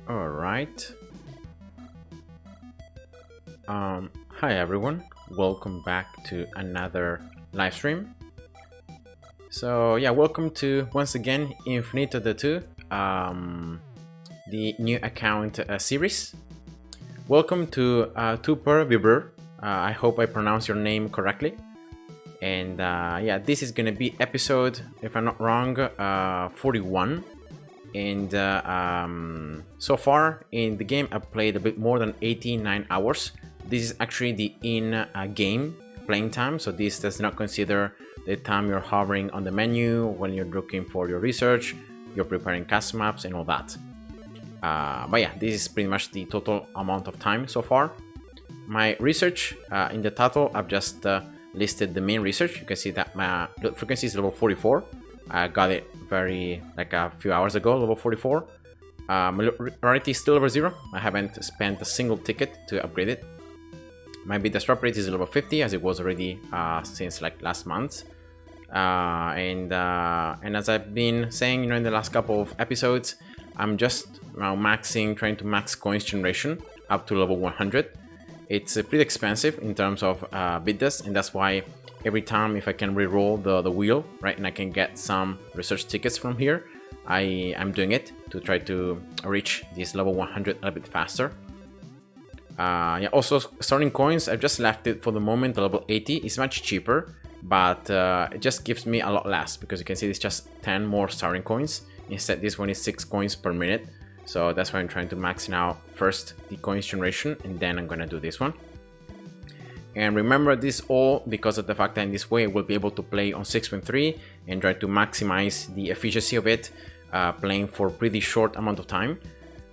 All right. Hi everyone. Welcome back to another live stream. So yeah, welcome to once again Infinitode 2, the new account series. Welcome to Tuper Vibur. I hope I pronounced your name correctly. And yeah, this is gonna be episode, if I'm not wrong, 41. And so far in the game I've played a bit more than 89 hours. This is actually the in-game playing time, so this does not consider the time you're hovering on the menu when you're looking for your research, you're preparing custom maps and all that. But yeah, this is pretty much the total amount of time so far. My research, in the title I've just listed the main research. You can see that my loot frequency is level 44. I got it like a few hours ago, level 44. My rarity is still over 0. I haven't spent a single ticket to upgrade it. My BDDR drop rate is level 50, as it was already since like last month. And as I've been saying, in the last couple of episodes, I'm just now trying to max coins generation up to level 100. It's pretty expensive in terms of BDDR, and that's why every time if I can re-roll the wheel, right, and I can get some research tickets from here, I'm doing it to try to reach this level 100 a little bit faster. Yeah, also starting coins, I've just left it for the moment level 80. It's much cheaper, but it just gives me a lot less, because you can see it's just 10 more starting coins. Instead, this one is 6 coins per minute. So that's why I'm trying to max now first the coins generation, and then I'm gonna do this one. And remember, this all because of the fact that in this way I will be able to play on 6.3 and try to maximize the efficiency of it, playing for a pretty short amount of time.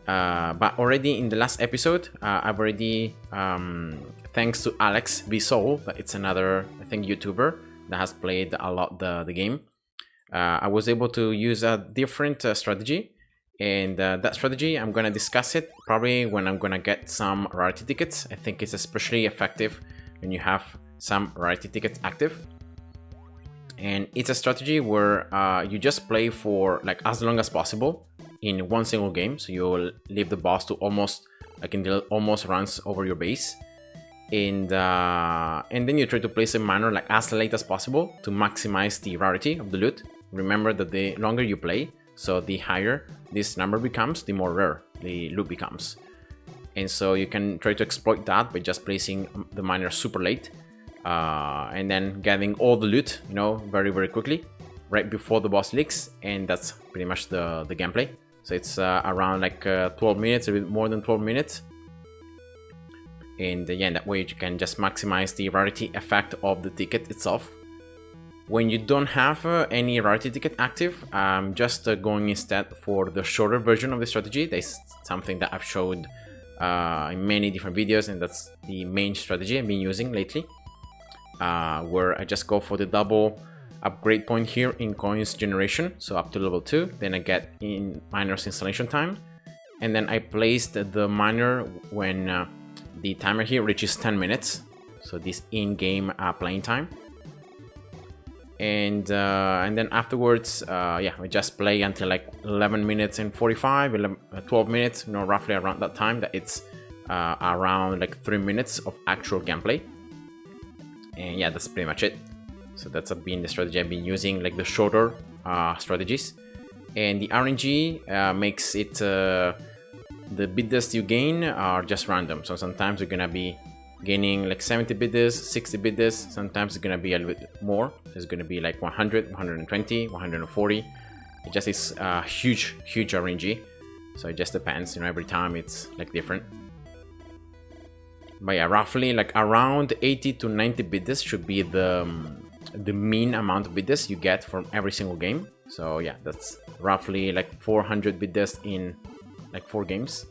But already in the last episode, I've already, thanks to Alex Vsol, it's another, I think, YouTuber that has played a lot the game. I was able to use a different strategy, and that strategy, I'm gonna discuss it probably when I'm gonna get some rarity tickets. I think it's especially effective when you have some rarity tickets active. And it's a strategy where you just play for like as long as possible in one single game. So you'll leave the boss to almost like until it almost runs over your base, and then you try to place a miner like as late as possible to maximize the rarity of the loot. Remember that the longer you play, so the higher this number becomes, the more rare the loot becomes. And so you can try to exploit that by just placing the miner super late, and then getting all the loot, very quickly, right before the boss leaks. And that's pretty much the gameplay. So it's around like 12 minutes, a bit more than 12 minutes. And yeah, that way you can just maximize the rarity effect of the ticket itself. When you don't have any rarity ticket active, I'm just going instead for the shorter version of the strategy. That's something that I've showed in many different videos, and that's the main strategy I've been using lately, where I just go for the double upgrade point here in coins generation, so up to level 2. Then I get in miner's installation time, and then I placed the miner when the timer here reaches 10 minutes, so this in-game playing time. And then afterwards, yeah, we just play until like 11 minutes and 45, 12 minutes, roughly around that time. That it's around like 3 minutes of actual gameplay. And yeah, that's pretty much it. So that's been the strategy I've been using, like the shorter strategies. And the RNG makes it the BDDR you gain are just random. So sometimes you're gonna be gaining like 70 BDDR, 60 BDDR. Sometimes it's gonna be a little bit more. It's gonna be like 100, 120, 140. It just is huge RNG. So it just depends, every time it's like different. But yeah, roughly like around 80 to 90 BDDR should be the mean amount of BDDR you get from every single game. So yeah, that's roughly like 400 BDDR in like 4 games.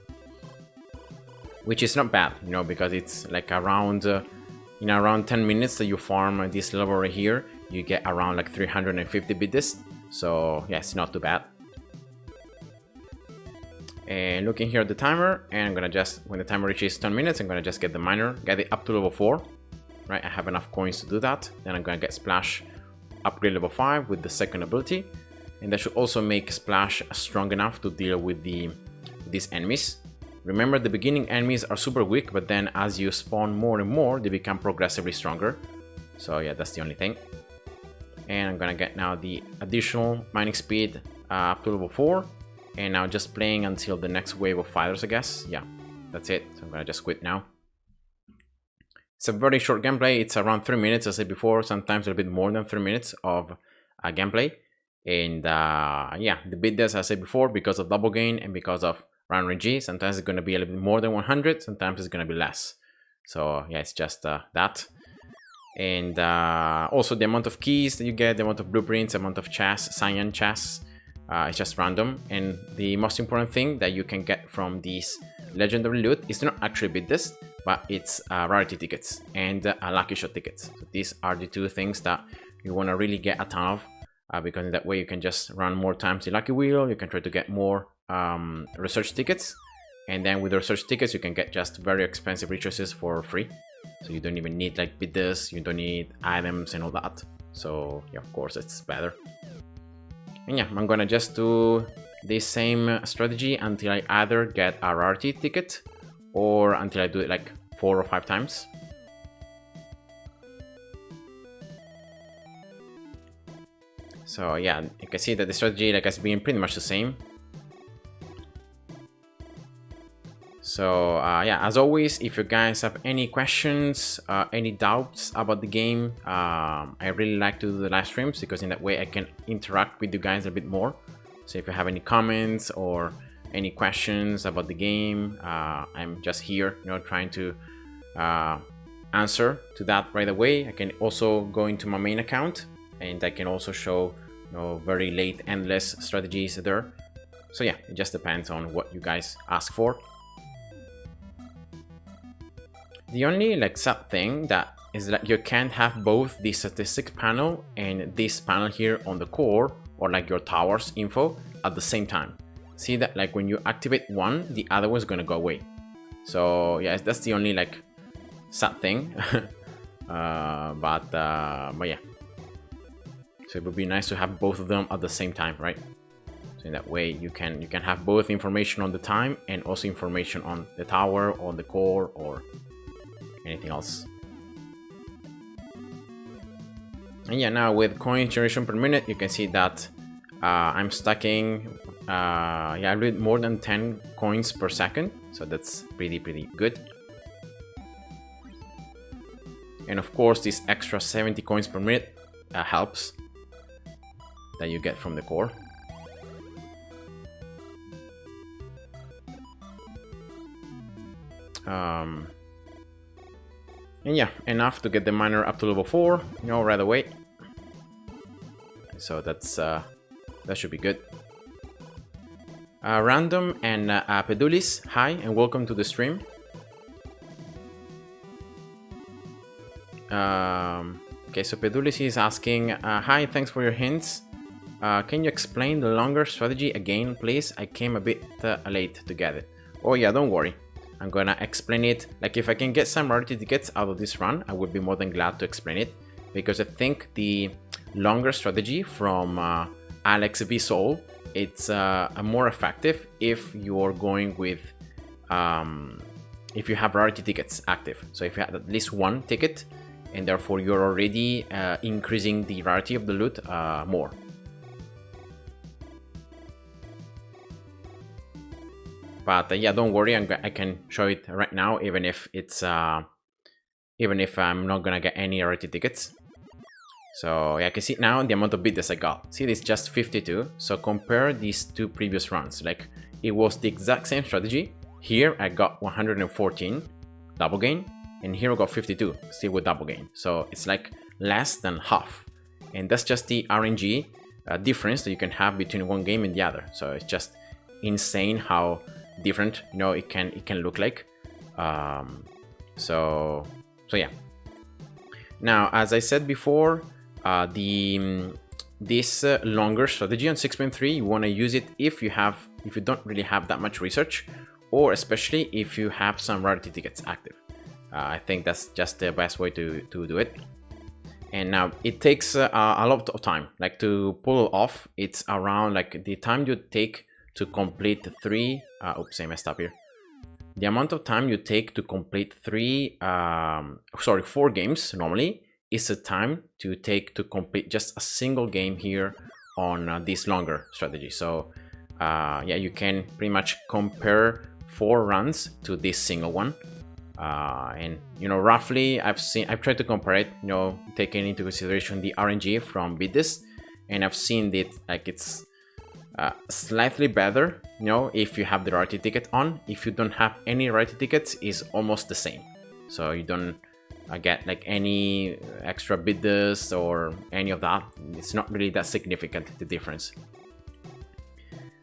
Which is not bad, because it's like around in around 10 minutes that you farm this level right here, you get around like 350 BDDR. So yeah, it's not too bad. And looking here at the timer, and I'm gonna just, when the timer reaches 10 minutes, I'm gonna just get the miner, get it up to level 4. Right, I have enough coins to do that. Then I'm gonna get Splash upgrade level 5 with the second ability, and that should also make Splash strong enough to deal with the these enemies. Remember, the beginning enemies are super weak, but then as you spawn more and more, they become progressively stronger. So yeah, that's the only thing. And I'm gonna get now the additional mining speed up to level 4. And now just playing until the next wave of fighters, I guess. Yeah, that's it. So I'm gonna just quit now. It's a very short gameplay. It's around 3 minutes, as I said before, sometimes a little bit more than 3 minutes of gameplay. And yeah, the bid as I said before, because of double gain and because of round RNG, sometimes it's going to be a little bit more than 100, sometimes it's going to be less. So yeah, it's just that. And also the amount of keys that you get, the amount of blueprints, the amount of chests, cyan chests, it's just random. And the most important thing that you can get from these legendary loot is not actually bid this, but it's rarity tickets and lucky shot tickets. So these are the two things that you want to really get a ton of, because in that way you can just run more times the lucky wheel, you can try to get more research tickets, and then with the research tickets you can get just very expensive resources for free. So you don't even need like bid this, you don't need items and all that. So yeah, of course it's better. And yeah, I'm gonna just do this same strategy until I either get a rarity ticket or until I do it like 4 or 5 times. So yeah, you can see that the strategy like has been pretty much the same. So yeah, as always, if you guys have any questions, any doubts about the game, I really like to do the live streams because in that way I can interact with you guys a bit more. So if you have any comments or any questions about the game, I'm just here, you know, trying to answer to that right away. I can also go into my main account and I can also show, you know, very late endless strategies there. So yeah, it just depends on what you guys ask for. The only like sad thing that is that you can't have both the statistics panel and this panel here on the core or like your towers info at the same time. See that like when you activate one, the other one's gonna go away. So yeah, that's the only like sad thing. But yeah. So it would be nice to have both of them at the same time, right? So in that way you can have both information on the time and also information on the tower or the core or anything else. And yeah, now with coin generation per minute, you can see that I'm stacking yeah, a little bit more than 10 coins per second, so that's pretty good. And of course this extra 70 coins per minute helps that you get from the core. And yeah, enough to get the miner up to level 4, you know, right away. So that's that should be good. Random and Pedulis, hi and welcome to the stream. Okay, so Pedulis is asking, hi, thanks for your hints. Can you explain the longer strategy again, please? I came a bit late to get it. Oh yeah, don't worry. I'm gonna explain it. Like if I can get some rarity tickets out of this run, I would be more than glad to explain it. Because I think the longer strategy from Alex V Soul, it's more effective if you're going with, if you have rarity tickets active. So if you have at least one ticket, and therefore you're already increasing the rarity of the loot more. But yeah, don't worry, I can show it right now, even if it's even if I'm not gonna get any rarity tickets. So yeah, I can see now the amount of bids I got. See, it's just 52. So compare these two previous runs. Like it was the exact same strategy. Here I got 114 double gain, and here I got 52 still with double gain. So it's like less than half, and that's just the RNG difference that you can have between one game and the other. So it's just insane how different, you know, it can look like. So yeah. Now, as I said before, this longer strategy on 6.3, you want to use it if you don't really have that much research, or especially if you have some rarity tickets active. I think that's just the best way to do it. And now it takes a lot of time, like to pull it off. It's around like the time you take to complete 3 oops, I messed up here. The amount of time you take to complete 4 games normally is the time to take to complete just a single game here on this longer strategy. So yeah, you can pretty much compare 4 runs to this single one. And you know, roughly I've tried to compare it, you know, taking into consideration the RNG from BDDR, and I've seen that like it's slightly better, you know, if you have the rarity ticket on. If you don't have any rarity tickets, is almost the same. So you don't get like any extra BDDR or any of that. It's not really that significant, the difference.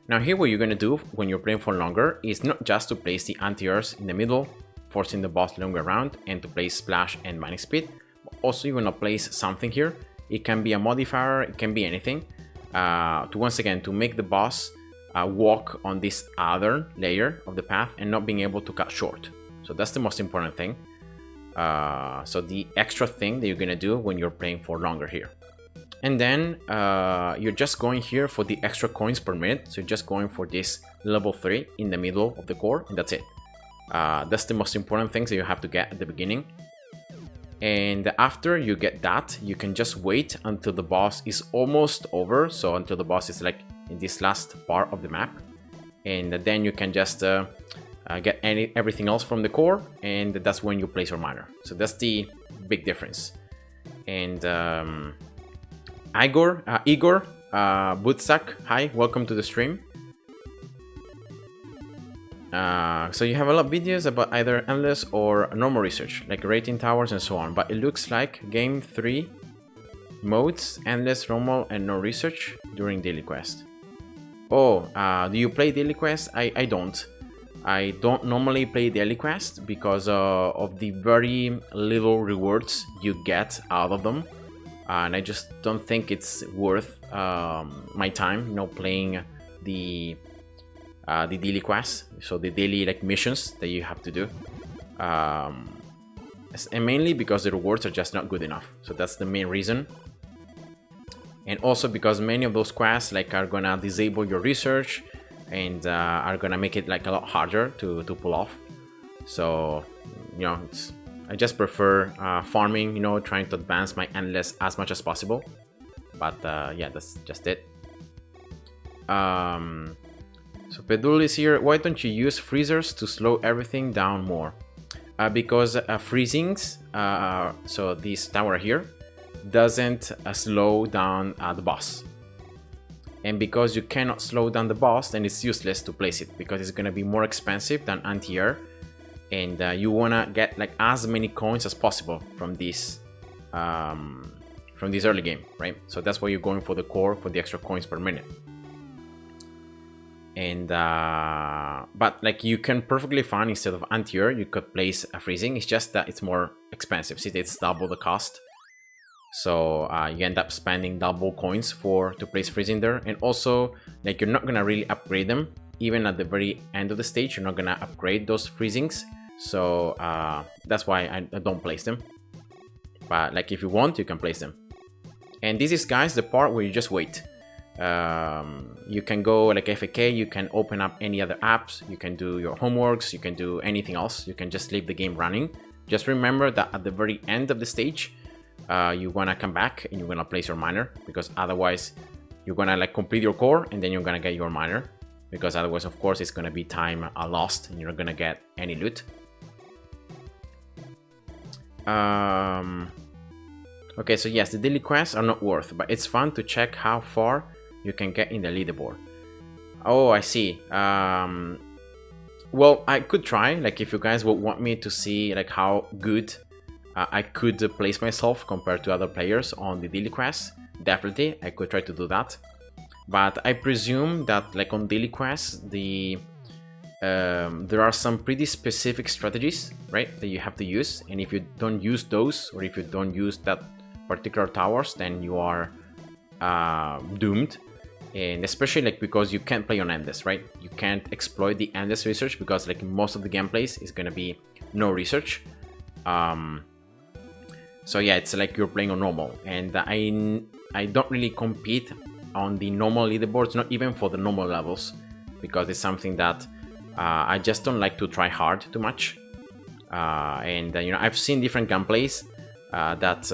Now here, what you're gonna do when you're playing for longer is not just to place the anti-airs in the middle, forcing the boss longer around, and to place splash and mining speed, but also you're gonna place something here. It can be a modifier, it can be anything, to once again to make the boss walk on this other layer of the path and not being able to cut short. So that's the most important thing. So the extra thing that you're gonna do when you're playing for longer here. And then you're just going here for the extra coins per minute. So you're just going for this level 3 in the middle of the core, and that's it. That's the most important things that you have to get at the beginning. And after you get that, you can just wait until the boss is almost over. So until the boss is like in this last part of the map, and then you can just get everything else from the core, and that's when you place your miner. So that's the big difference. And Igor Bootsack, hi, welcome to the stream. So you have a lot of videos about either endless or normal research, like rating towers and so on, but it looks like game 3 modes, endless, normal, and no research during daily quest. Oh, do you play daily quest? I don't. I don't normally play daily quest because of the very little rewards you get out of them, and I just don't think it's worth my time, you know, playing the daily quests, so the daily like missions that you have to do, and mainly because the rewards are just not good enough. So that's the main reason. And also because many of those quests like are gonna disable your research and are gonna make it like a lot harder to pull off. So you know, I just prefer farming, you know, trying to advance my endless as much as possible. But yeah, that's just it. So Pedul is here. Why don't you use freezers to slow everything down more? Because freezings, so this tower here, doesn't slow down the boss. And because you cannot slow down the boss, then it's useless to place it, because it's gonna be more expensive than anti-air. And you wanna get like as many coins as possible from this early game, right? So that's why you're going for the core, for the extra coins per minute. And but like you can perfectly fine, instead of anti-air, you could place a freezing. It's just that it's more expensive. See, it's double the cost. So you end up spending double coins to place freezing there. And also, like, you're not gonna really upgrade them. Even at the very end of the stage, you're not gonna upgrade those freezings. So that's why I don't place them. But like, if you want, you can place them. And this is, guys, the part where you just wait. You can go like FAK, you can open up any other apps, you can do your homeworks, you can do anything else, you can just leave the game running. Just remember that at the very end of the stage, you wanna come back and you're gonna place your miner, because otherwise you're gonna like complete your core and then you're gonna get your miner, because otherwise, of course, it's gonna be time lost and you're not gonna get any loot. Okay, so yes, the daily quests are not worth, but it's fun to check how far you can get in the leaderboard. Oh, I see. Well, I could try, like, if you guys would want me to see like how good I could place myself compared to other players on the daily quests, definitely I could try to do that. But I presume that like on daily quests, there are some pretty specific strategies, right, that you have to use, and if you don't use those, or if you don't use that particular towers, then you are doomed. And especially like because you can't play on endless, right? You can't exploit the endless research, because like most of the gameplays is gonna be no research. So yeah, it's like you're playing on normal, and I don't really compete on the normal leaderboards, not even for the normal levels. because it's something that I just don't like to try hard too much. And you know, I've seen different gameplays that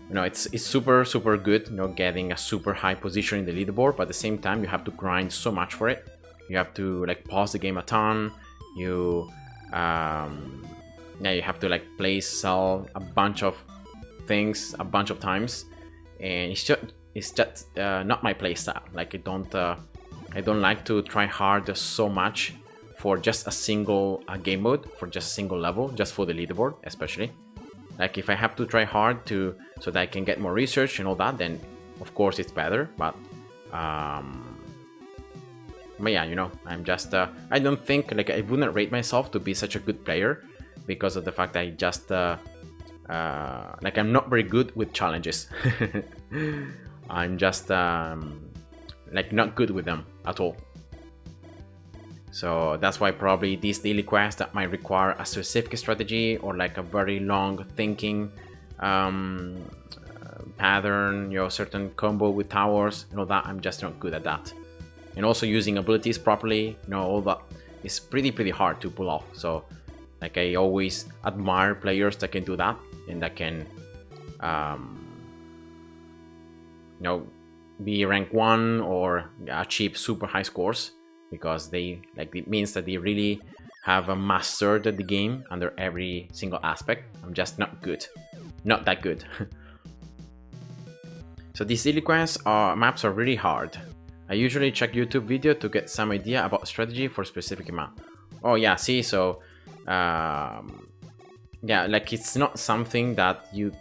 you know, it's super good, you know, getting a super high position in the leaderboard, but at the same time you have to grind so much for it. You have to like pause the game a ton. You yeah, you have to like place, sell a bunch of things a bunch of times, and it's just not my playstyle. Like I don't like to try hard so much for just a single game mode, for just a single level, just for the leaderboard especially. Like if I have to try hard so that I can get more research and all that, then of course it's better. But yeah, you know, I'm just I don't think, like, I wouldn't rate myself to be such a good player because of the fact that I just like, I'm not very good with challenges. I'm just like not good with them at all. So that's why probably these daily quests that might require a specific strategy or like a very long thinking pattern, you know, certain combo with towers, you know, that I'm just not good at that. And also using abilities properly, you know, all that is pretty hard to pull off. So like, I always admire players that can do that and that can you know, be rank 1 or achieve super high scores, because they, like, it means that they really have mastered the game under every single aspect. I'm just not good, not that good. So these daily quests maps are really hard. I usually check YouTube video to get some idea about strategy for specific map. Oh yeah, see, so yeah, like, it's not something that you,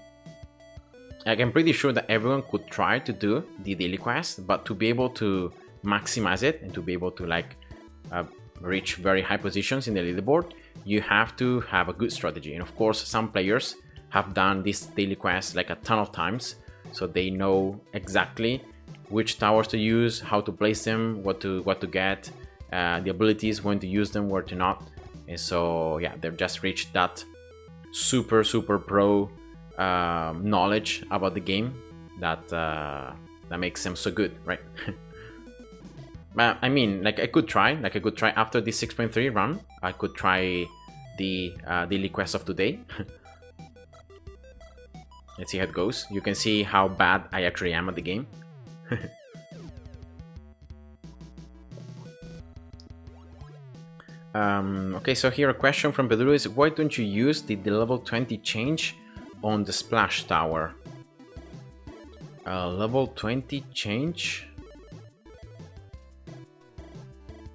like, I'm pretty sure that everyone could try to do the daily quest, but to be able to maximize it and to be able to like reach very high positions in the leaderboard, you have to have a good strategy. And of course, some players have done this daily quest like a ton of times, so they know exactly which towers to use, how to place them, what to get, the abilities, when to use them, where to not. And so yeah, they've just reached that super pro knowledge about the game that that makes them so good, right? I mean, like, I could try after this 6.3 run, I could try the daily quest of today. Let's see how it goes. You can see how bad I actually am at the game. Okay, so here a question from Pedro is, why don't you use the level 20 change on the splash tower? Level 20 change?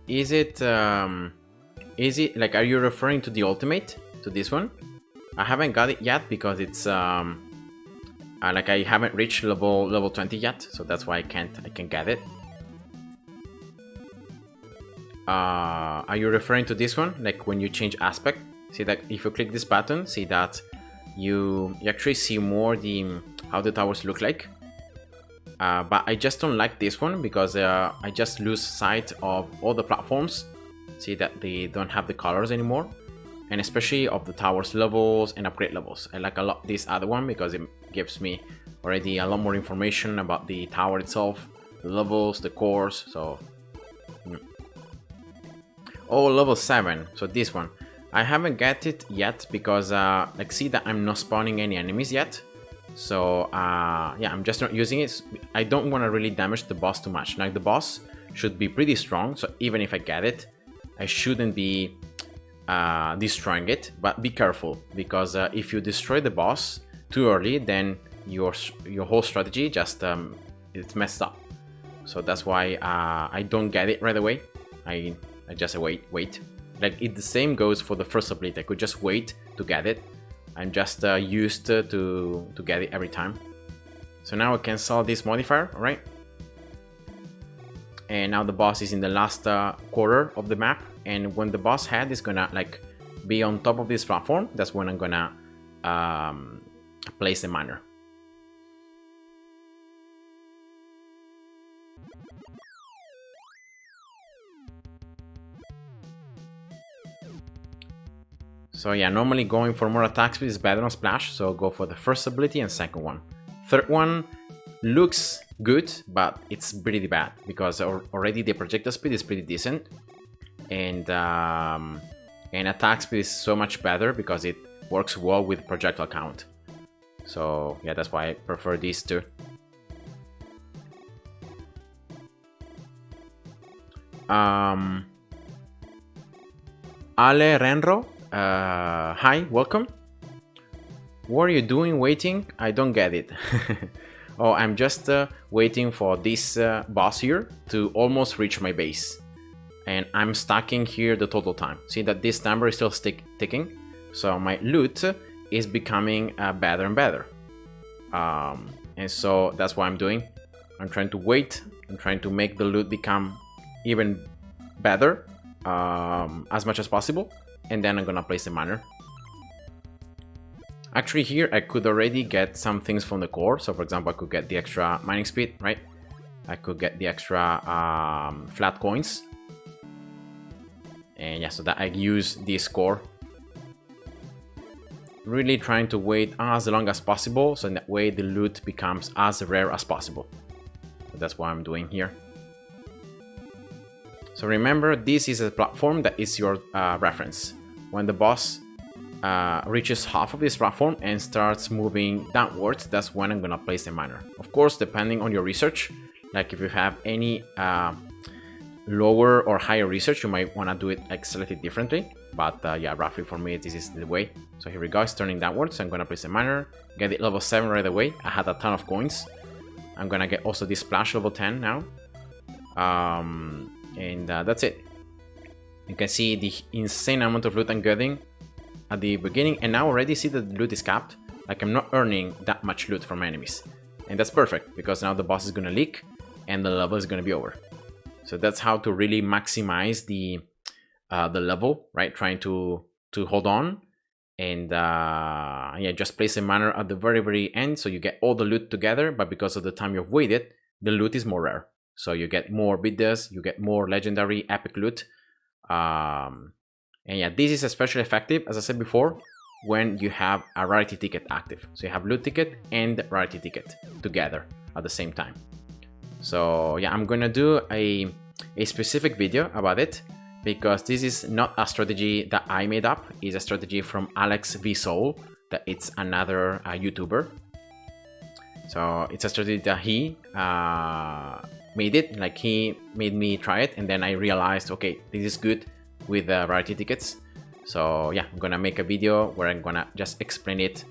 Is it like, are you referring to the ultimate, to this one? I haven't got it yet because it's like, I haven't reached level 20 yet, so that's why I can't get it. Are you referring to this one, like when you change aspect? See that if you click this button, see that you actually see more how the towers look like. But I just don't like this one because I just lose sight of all the platforms. See that they don't have the colors anymore, and especially of the towers levels and upgrade levels. I like a lot this other one because it gives me already a lot more information about the tower itself, the levels, the cores. So oh, level 7. So this one I haven't get it yet because like, see that I'm not spawning any enemies yet. So yeah, I'm just not using it. I don't want to really damage the boss too much. Like, the boss should be pretty strong, so even if I get it, I shouldn't be destroying it. But be careful, because if you destroy the boss too early, then your whole strategy just it's messed up. So that's why I don't get it right away. I just wait. Like, the same goes for the first ability. I could just wait to get it. I'm just used to get it every time. So now I can solve this modifier, alright? And now the boss is in the last quarter of the map, and when the boss head is gonna like be on top of this platform, that's when I'm gonna place the miner. So yeah, normally going for more attack speed is better on splash, so go for the first ability and second one. Third one looks good, but it's pretty bad because already the projectile speed is pretty decent, and attack speed is so much better because it works well with projectile count. So yeah, that's why I prefer these two. Ale Renro, hi, welcome. What are you doing waiting? I don't get it. Oh, I'm just waiting for this boss here to almost reach my base. And I'm stacking here the total time. See that this number is still ticking. So my loot is becoming better and better. And so that's what I'm doing. I'm trying to wait. I'm trying to make the loot become even better as much as possible. And then I'm gonna place the miner. Actually here I could already get some things from the core. So for example, I could get the extra mining speed, right? I could get the extra flat coins. And yeah, so that I use this core. Really trying to wait as long as possible, so in that way the loot becomes as rare as possible. So that's what I'm doing here. So remember, this is a platform that is your reference. When the boss reaches half of this platform and starts moving downwards, that's when I'm gonna place the miner. Of course, depending on your research, like if you have any lower or higher research, you might want to do it like slightly differently, but yeah, roughly for me this is the way. So here we go, it's turning downwards. So I'm gonna place a miner, get it level 7 right away. I had a ton of coins. I'm gonna get also this splash level 10 now, and that's it. You can see the insane amount of loot I'm getting at the beginning, and now already see that the loot is capped. Like I'm not earning that much loot from enemies, and that's perfect because now the boss is gonna leak and the level is gonna be over. So that's how to really maximize the level, right? Trying to hold on, and yeah, just place a miner at the very end, so you get all the loot together. But because of the time you've waited, the loot is more rare, so you get more BDDR, you get more legendary epic loot. And yeah, this is especially effective, as I said before, when you have a rarity ticket active. So you have loot ticket and rarity ticket together at the same time. So yeah, I'm gonna do a specific video about it, because this is not a strategy that I made up. It's a strategy from Alex V Soul, that it's another YouTuber. So it's a strategy that he made it, like he made me try it, and then I realized, okay, this is good with rarity tickets. So yeah, I'm gonna make a video where I'm gonna just explain it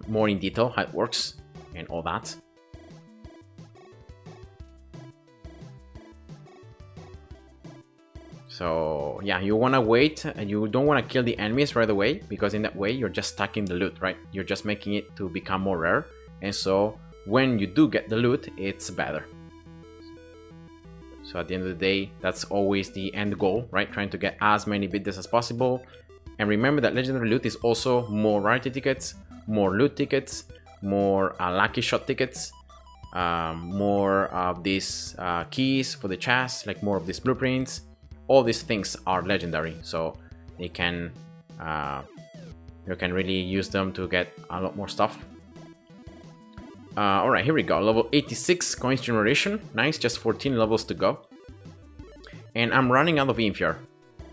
more in detail, how it works and all that. So yeah, you want to wait, and you don't want to kill the enemies right away, because in that way you're just stacking the loot, right? You're just making it to become more rare, and so when you do get the loot, it's better. So at the end of the day, that's always the end goal, right? Trying to get as many BDDR as possible. And remember that legendary loot is also more rarity tickets, more loot tickets, more lucky shot tickets, more of these keys for the chest, like more of these blueprints. All these things are legendary, so they can you can really use them to get a lot more stuff. All right, here we go. Level 86 coins generation. Nice, just 14 levels to go. And I'm running out of Infier.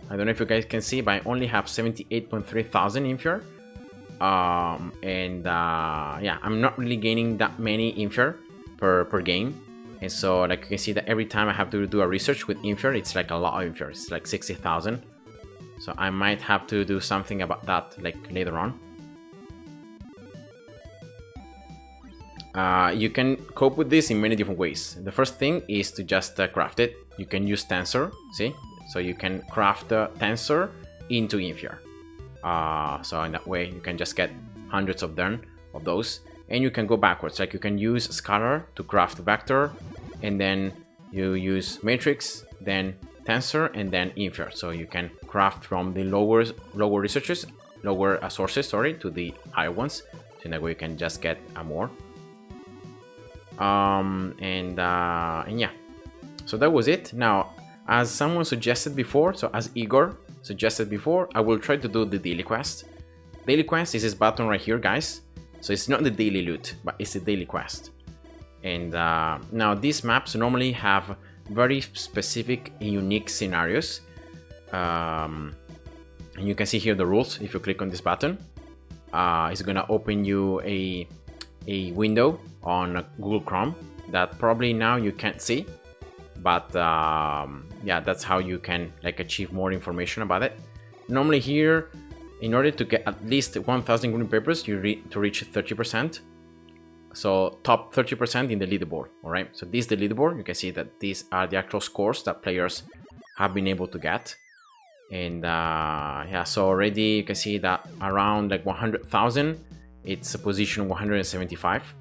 I don't know if you guys can see, but I only have 78.3 thousand Infier. Yeah, I'm not really gaining that many Infier per game. And so, like, you can see that every time I have to do a research with Infier, it's like a lot of Infier. It's like 60,000. So I might have to do something about that, like, later on. You can cope with this in many different ways. The first thing is to just craft it. You can use Tensor, see? So you can craft Tensor into Infier. So in that way, you can just get hundreds of those. And you can go backwards, like you can use Scalar to craft Vector, and then you use Matrix, then Tensor, and then Infier. So you can craft from the lower sources, sorry, to the higher ones. So in that way you can just get more. And yeah, so that was it. Now, as someone suggested before, so as Igor suggested before, I will try to do the daily quest. Daily quest is this button right here, guys. So it's not the daily loot, but it's the daily quest. And now these maps normally have very specific unique scenarios. And you can see here the rules. If you click on this button, it's gonna open you a window on Google Chrome that probably now you can't see, but yeah, that's how you can like achieve more information about it. Normally here, in order to get at least 1000 green papers, you need to reach 30%. So top 30% in the leaderboard. All right, so this is the leaderboard. You can see that these are the actual scores that players have been able to get. And yeah, so already you can see that around like 100,000, it's a position 175.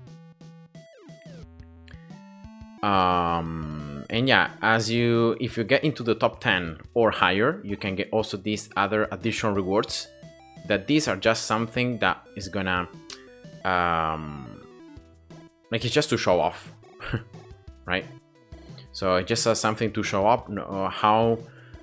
And yeah, if you get into the top 10 or higher, you can get also these other additional rewards. That these are just something that is gonna like, it's just to show off, right? So it just has something to show up how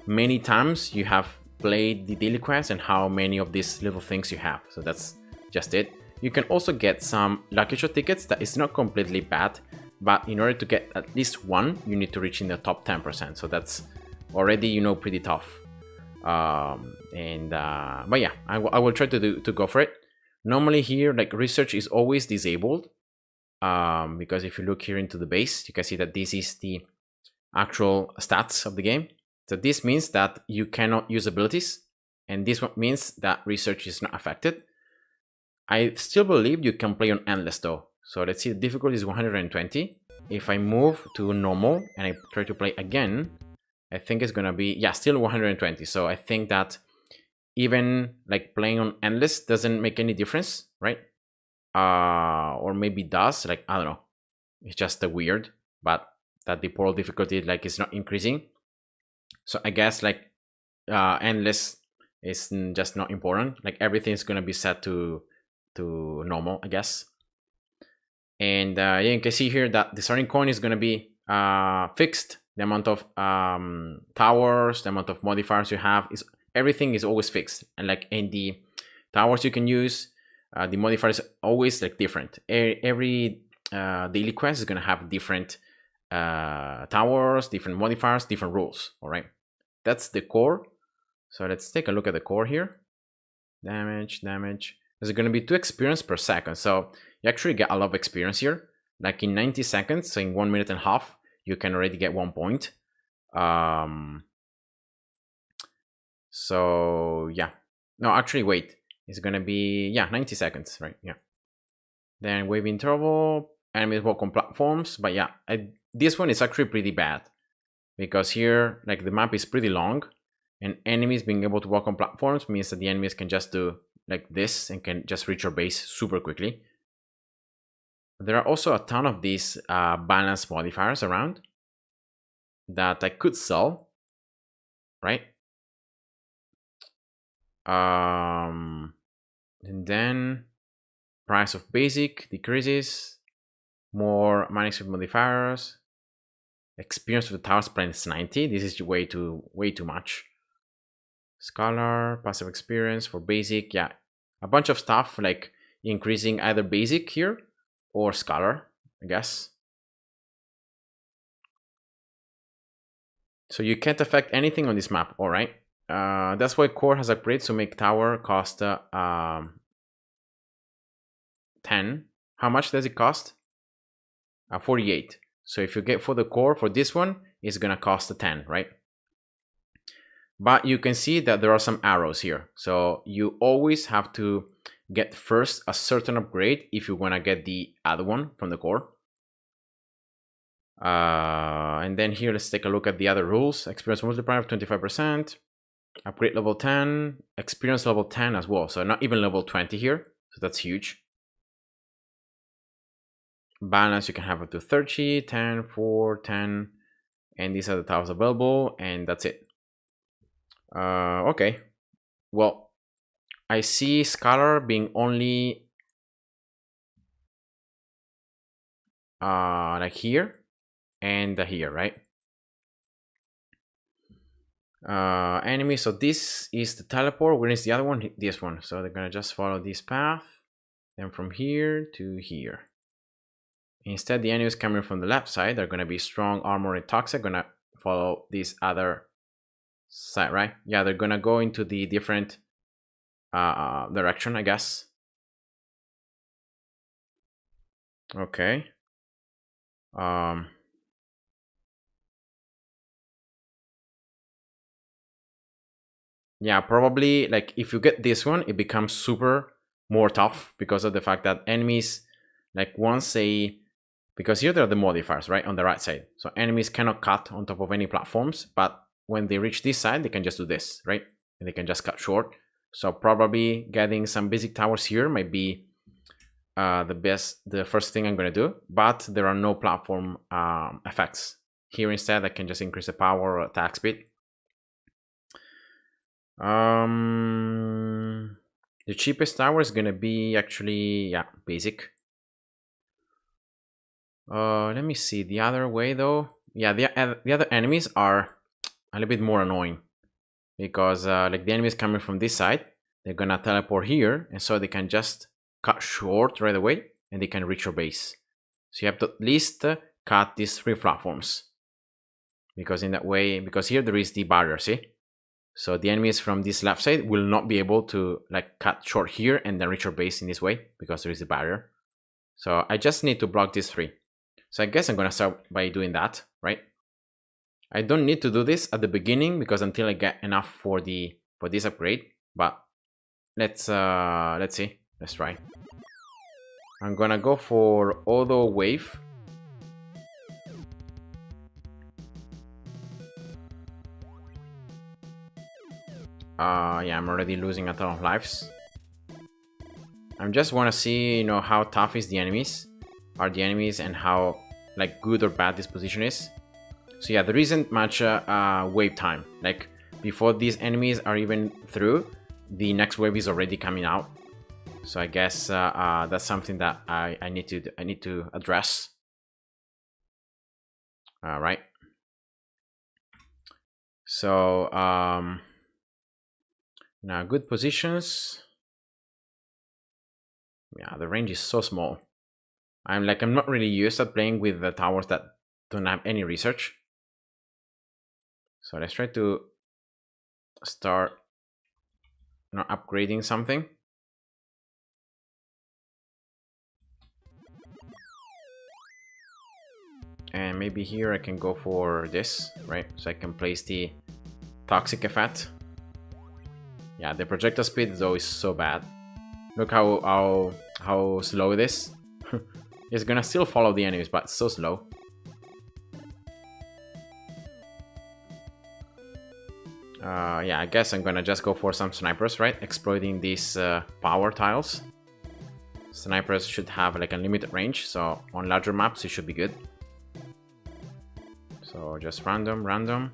many times you have played the daily quest and how many of these little things you have. So that's just it. You can also get some lucky shot tickets. That is not completely bad, but in order to get at least one, you need to reach in the top 10%. So that's already, you know, pretty tough. But yeah, I will try to go for it. Normally here, like, research is always disabled. Because if you look here into the base, you can see that this is the actual stats of the game. So this means that you cannot use abilities, and this one means that research is not affected. I still believe you can play on endless though. So let's see, the difficulty is 120. If I move to normal and I try to play again, I think it's gonna be, yeah, still 120. So I think that even like playing on endless doesn't make any difference, right? Or maybe does, like, I don't know, it's just weird, but that the portal difficulty like is not increasing. So I guess like endless is just not important, like everything is gonna be set to normal, I guess. And yeah, you can see here that the starting coin is gonna be fixed. The amount of towers, the amount of modifiers you have, is everything is always fixed. And like in the towers you can use, the modifier is always like different. Every daily quest is gonna have different towers, different modifiers, different rules. All right, that's the core. So let's take a look at the core here. Damage. There's gonna be 2 experience per second. So you actually get a lot of experience here. Like in 90 seconds, so in 1 minute and a half, you can already get 1 point. So yeah, no, actually wait. It's gonna be, yeah, 90 seconds, right? Yeah. Then wave interval, enemies walk on platforms. But yeah, this one is actually pretty bad, because here, like, the map is pretty long, and enemies being able to walk on platforms means that the enemies can just do like this and can just reach your base super quickly. There are also a ton of these balance modifiers around that I could sell, right? And then price of basic decreases, more management modifiers, experience of the towers plus 90. This is way too much. Scholar, passive experience for basic, yeah, a bunch of stuff like increasing either basic here or scholar, I guess. So you can't affect anything on this map, all right? That's why core has upgrades to make tower cost 10. How much does it cost? 48. So if you get for the core for this one, it's gonna cost 10, right? But you can see that there are some arrows here. So you always have to get first a certain upgrade if you wanna get the other one from the core. And then here, let's take a look at the other rules. Experience multiplier of 25%. Upgrade level 10, experience level 10 as well. So not even level 20 here. So that's huge. Balance, you can have up to 30, 10, 4, 10. And these are the towers available. And that's it. Okay. Well, I see Scholar being only like here and here, right? Enemy. So this is the teleport. Where is the other one? This one. So they're gonna just follow this path, then from here to here, instead the enemies coming from the left side, they're gonna be strong, armor, and toxic, gonna follow this other side, right? Yeah, they're gonna go into the different direction, I guess. Okay. Yeah, probably like if you get this one, it becomes super more tough because of the fact that enemies, like once they, because here they're the modifiers, right, on the right side. So enemies cannot cut on top of any platforms, but when they reach this side, they can just do this, right? And they can just cut short. So probably getting some basic towers here might be the first thing I'm gonna do, but there are no platform effects. Here instead, I can just increase the power or attack speed. The cheapest tower is gonna be actually, yeah, basic. Let me see the other way though. Yeah, the other enemies are a little bit more annoying because like the enemies coming from this side, they're gonna teleport here, and so they can just cut short right away, and they can reach your base. So you have to at least cut these 3 platforms, because in that way, because here there is the barrier, see? So the enemies from this left side will not be able to like cut short here and then reach your base in this way because there is a barrier. So I just need to block these 3. So I guess I'm gonna start by doing that, right? I don't need to do this at the beginning because until I get enough for this upgrade, but let's see. Let's try. I'm gonna go for auto wave. Yeah, I'm already losing a ton of lives. I just want to see, you know, how tough is the enemies, and how like good or bad this position is. So yeah, there isn't much wave time. Like before these enemies are even through, the next wave is already coming out. So I guess that's something that I need to address. All right. So now good positions. Yeah, the range is so small. I'm not really used at playing with the towers that don't have any research. So let's try to start, you know, upgrading something. And maybe here I can go for this, right? So I can place the toxic effect. Yeah, the projectile speed though is so bad. Look how slow it is. It's gonna still follow the enemies, but so slow. Yeah, I guess I'm gonna just go for some snipers, right? Exploiting these power tiles. Snipers should have like a limited range, so on larger maps it should be good. So just random.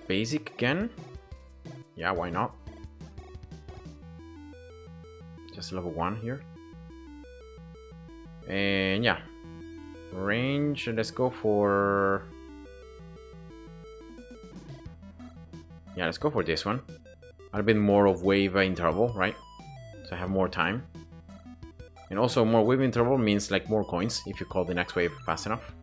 Basic again. Yeah, why not? Just level 1 here. And yeah, range, let's go for, yeah, let's go for this one. A little bit more of wave interval, right? So I have more time. And also more wave interval means like more coins if you call the next wave fast enough.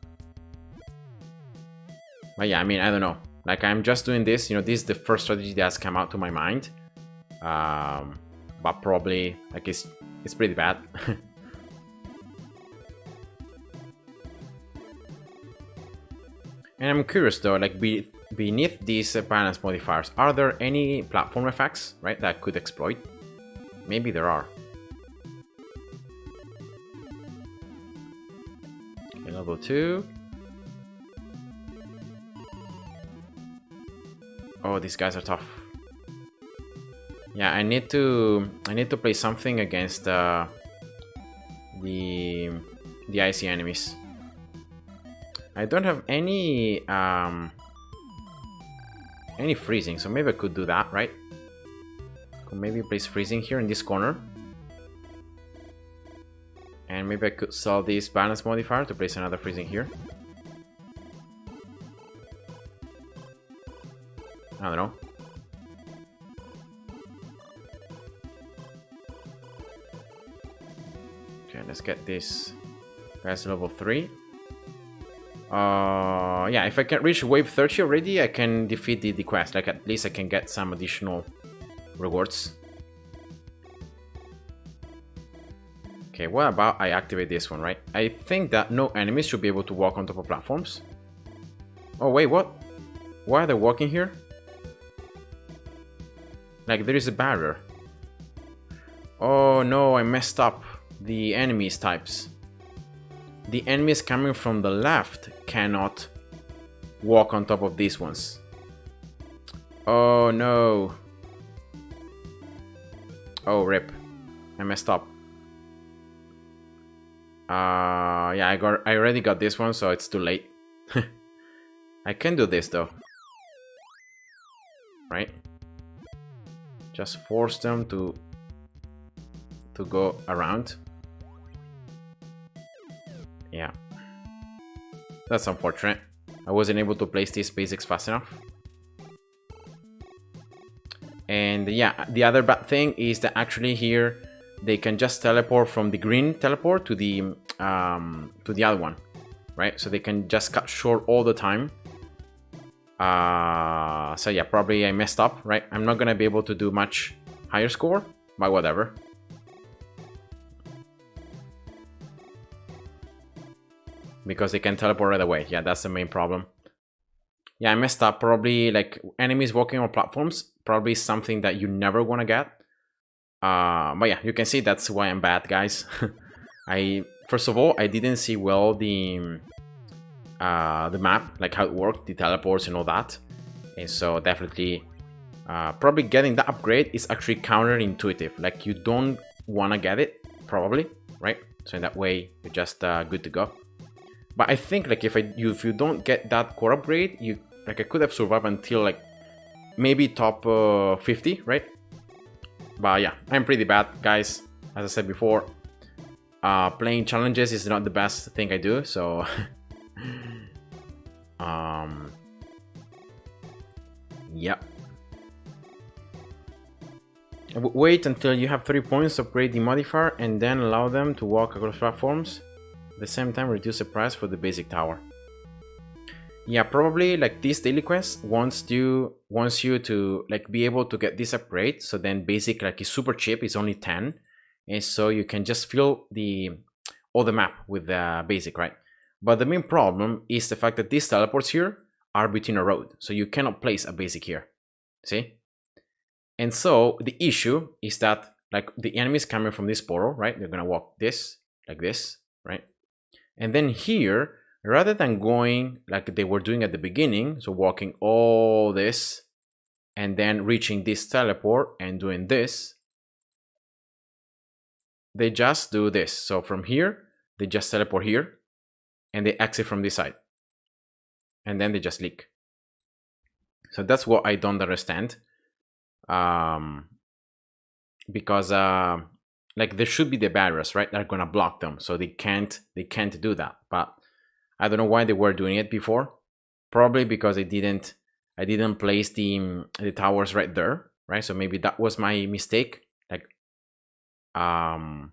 But yeah, I mean, I don't know. Like I'm just doing this, you know, this is the first strategy that's come out to my mind. But probably like it's pretty bad. And I'm curious though, like beneath these balance modifiers, are there any platform effects, right, that I could exploit? Maybe there are. Okay, level 2. Oh, these guys are tough. Yeah, I need to play something against the icy enemies. I don't have any freezing, so maybe I could do that, right? Could maybe place freezing here in this corner. And maybe I could solve this balance modifier to place another freezing here. I don't know. Okay, let's get this guy's level 3. Yeah, if I can reach wave 30 already, I can defeat the quest. Like, at least I can get some additional rewards. Okay, what about I activate this one, right? I think that no enemies should be able to walk on top of platforms. Oh, wait, what? Why are they walking here? Like, there is a barrier. Oh no, I messed up the enemies types. The enemies coming from the left cannot walk on top of these ones. Oh no. Oh, rip. I messed up. Yeah, I already got this one, so it's too late. I can do this though. Right? Just force them to go around. Yeah. That's unfortunate. I wasn't able to place these basics fast enough. And yeah, the other bad thing is that actually here they can just teleport from the green teleport to the other one, right? So they can just cut short all the time. So yeah, probably I messed up, right? I'm not gonna be able to do much higher score, but whatever. Because they can teleport right away. Yeah, that's the main problem. Yeah, I messed up. Probably like enemies walking on platforms, probably something that you never want to get. But yeah, you can see that's why I'm bad, guys. First of all, I didn't see well the map, like how it worked, the teleports and all that. And so definitely probably getting that upgrade is actually counterintuitive. Like you don't want to get it, probably, right? So in that way, you're just good to go. But I think like if you don't get that core upgrade, I could have survived until like maybe top 50, right? But yeah, I'm pretty bad, guys. As I said before, playing challenges is not the best thing I do, so yeah. Wait until you have 3 points to upgrade the modifier and then allow them to walk across platforms. At the same time, reduce the price for the basic tower. Yeah, probably like this daily quest wants you to like be able to get this upgrade. So then basic like is super cheap, it's only 10, and so you can just fill all the map with the basic, right? But the main problem is the fact that these teleports here are between a road, so you cannot place a basic here. See? And so the issue is that like the enemies coming from this portal, right? They're gonna walk this like this, right? And then here, rather than going like they were doing at the beginning, so walking all this and then reaching this teleport and doing this, they just do this. So from here, they just teleport here and they exit from this side. And then they just leak. So that's what I don't understand. Because like there should be the barriers, right? That are gonna block them, so they can't do that. But I don't know why they were doing it before. Probably because I didn't place the towers right there, right? So maybe that was my mistake. Like, but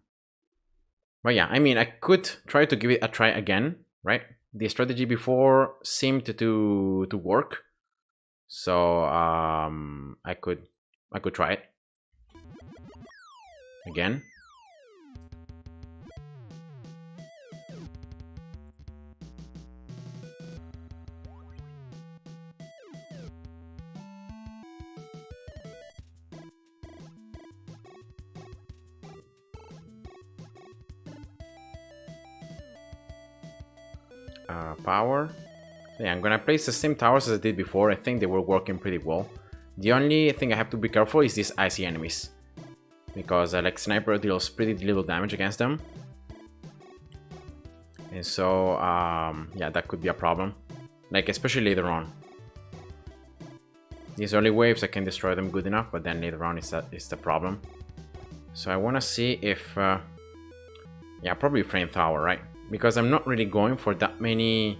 yeah, I mean, I could try to give it a try again, right? The strategy before seemed to work, so I could try it again. Power. Yeah, I'm gonna place the same towers as I did before. I think they were working pretty well. The only thing I have to be careful is these icy enemies, because like sniper deals pretty little damage against them, and so yeah, that could be a problem, like especially later on. These early waves I can destroy them good enough, but then later on is the problem. So I want to see if yeah, probably frame tower, right? Because I'm not really going for that many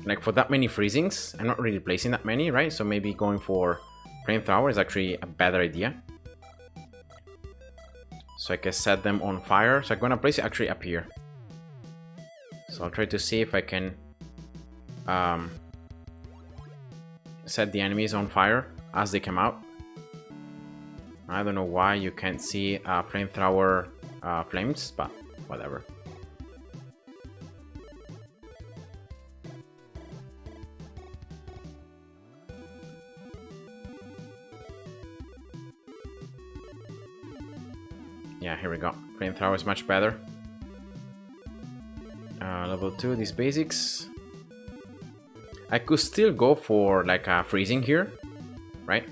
like for that many freezings. I'm not really placing that many, right? So maybe going for frame tower is actually a better idea. so I can set them on fire. So I'm gonna place it actually up here. So I'll try to see if I can set the enemies on fire as they come out. I don't know why you can't see flamethrower flames, but whatever. Yeah, here we go. Flamethrower is much better. Level 2, these basics. I could still go for like freezing here, right?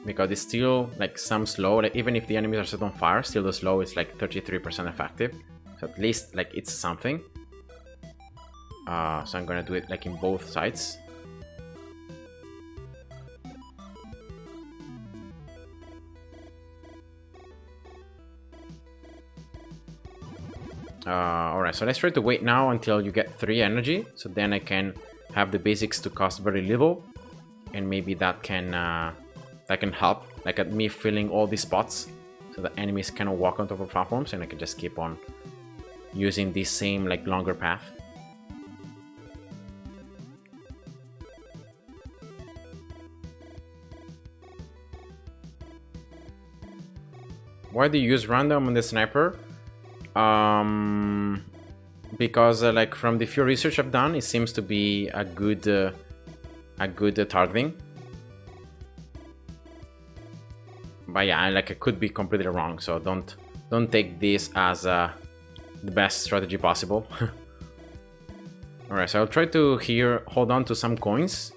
Because it's still like some slow, like even if the enemies are set on fire, still the slow is like 33% effective. So at least like it's something. So I'm gonna do it like in both sides. Alright, so let's try to wait now until you get 3 energy, so then I can have the basics to cost very little, and maybe that can help, like at me filling all these spots, so the enemies cannot walk on top of platforms, and I can just keep on using this same like longer path. Why do you use random on the sniper? Because like from the few research I've done, it seems to be a good targeting. But yeah, like I could be completely wrong, so don't take this as the best strategy possible. Alright, so I'll try to here hold on to some coins.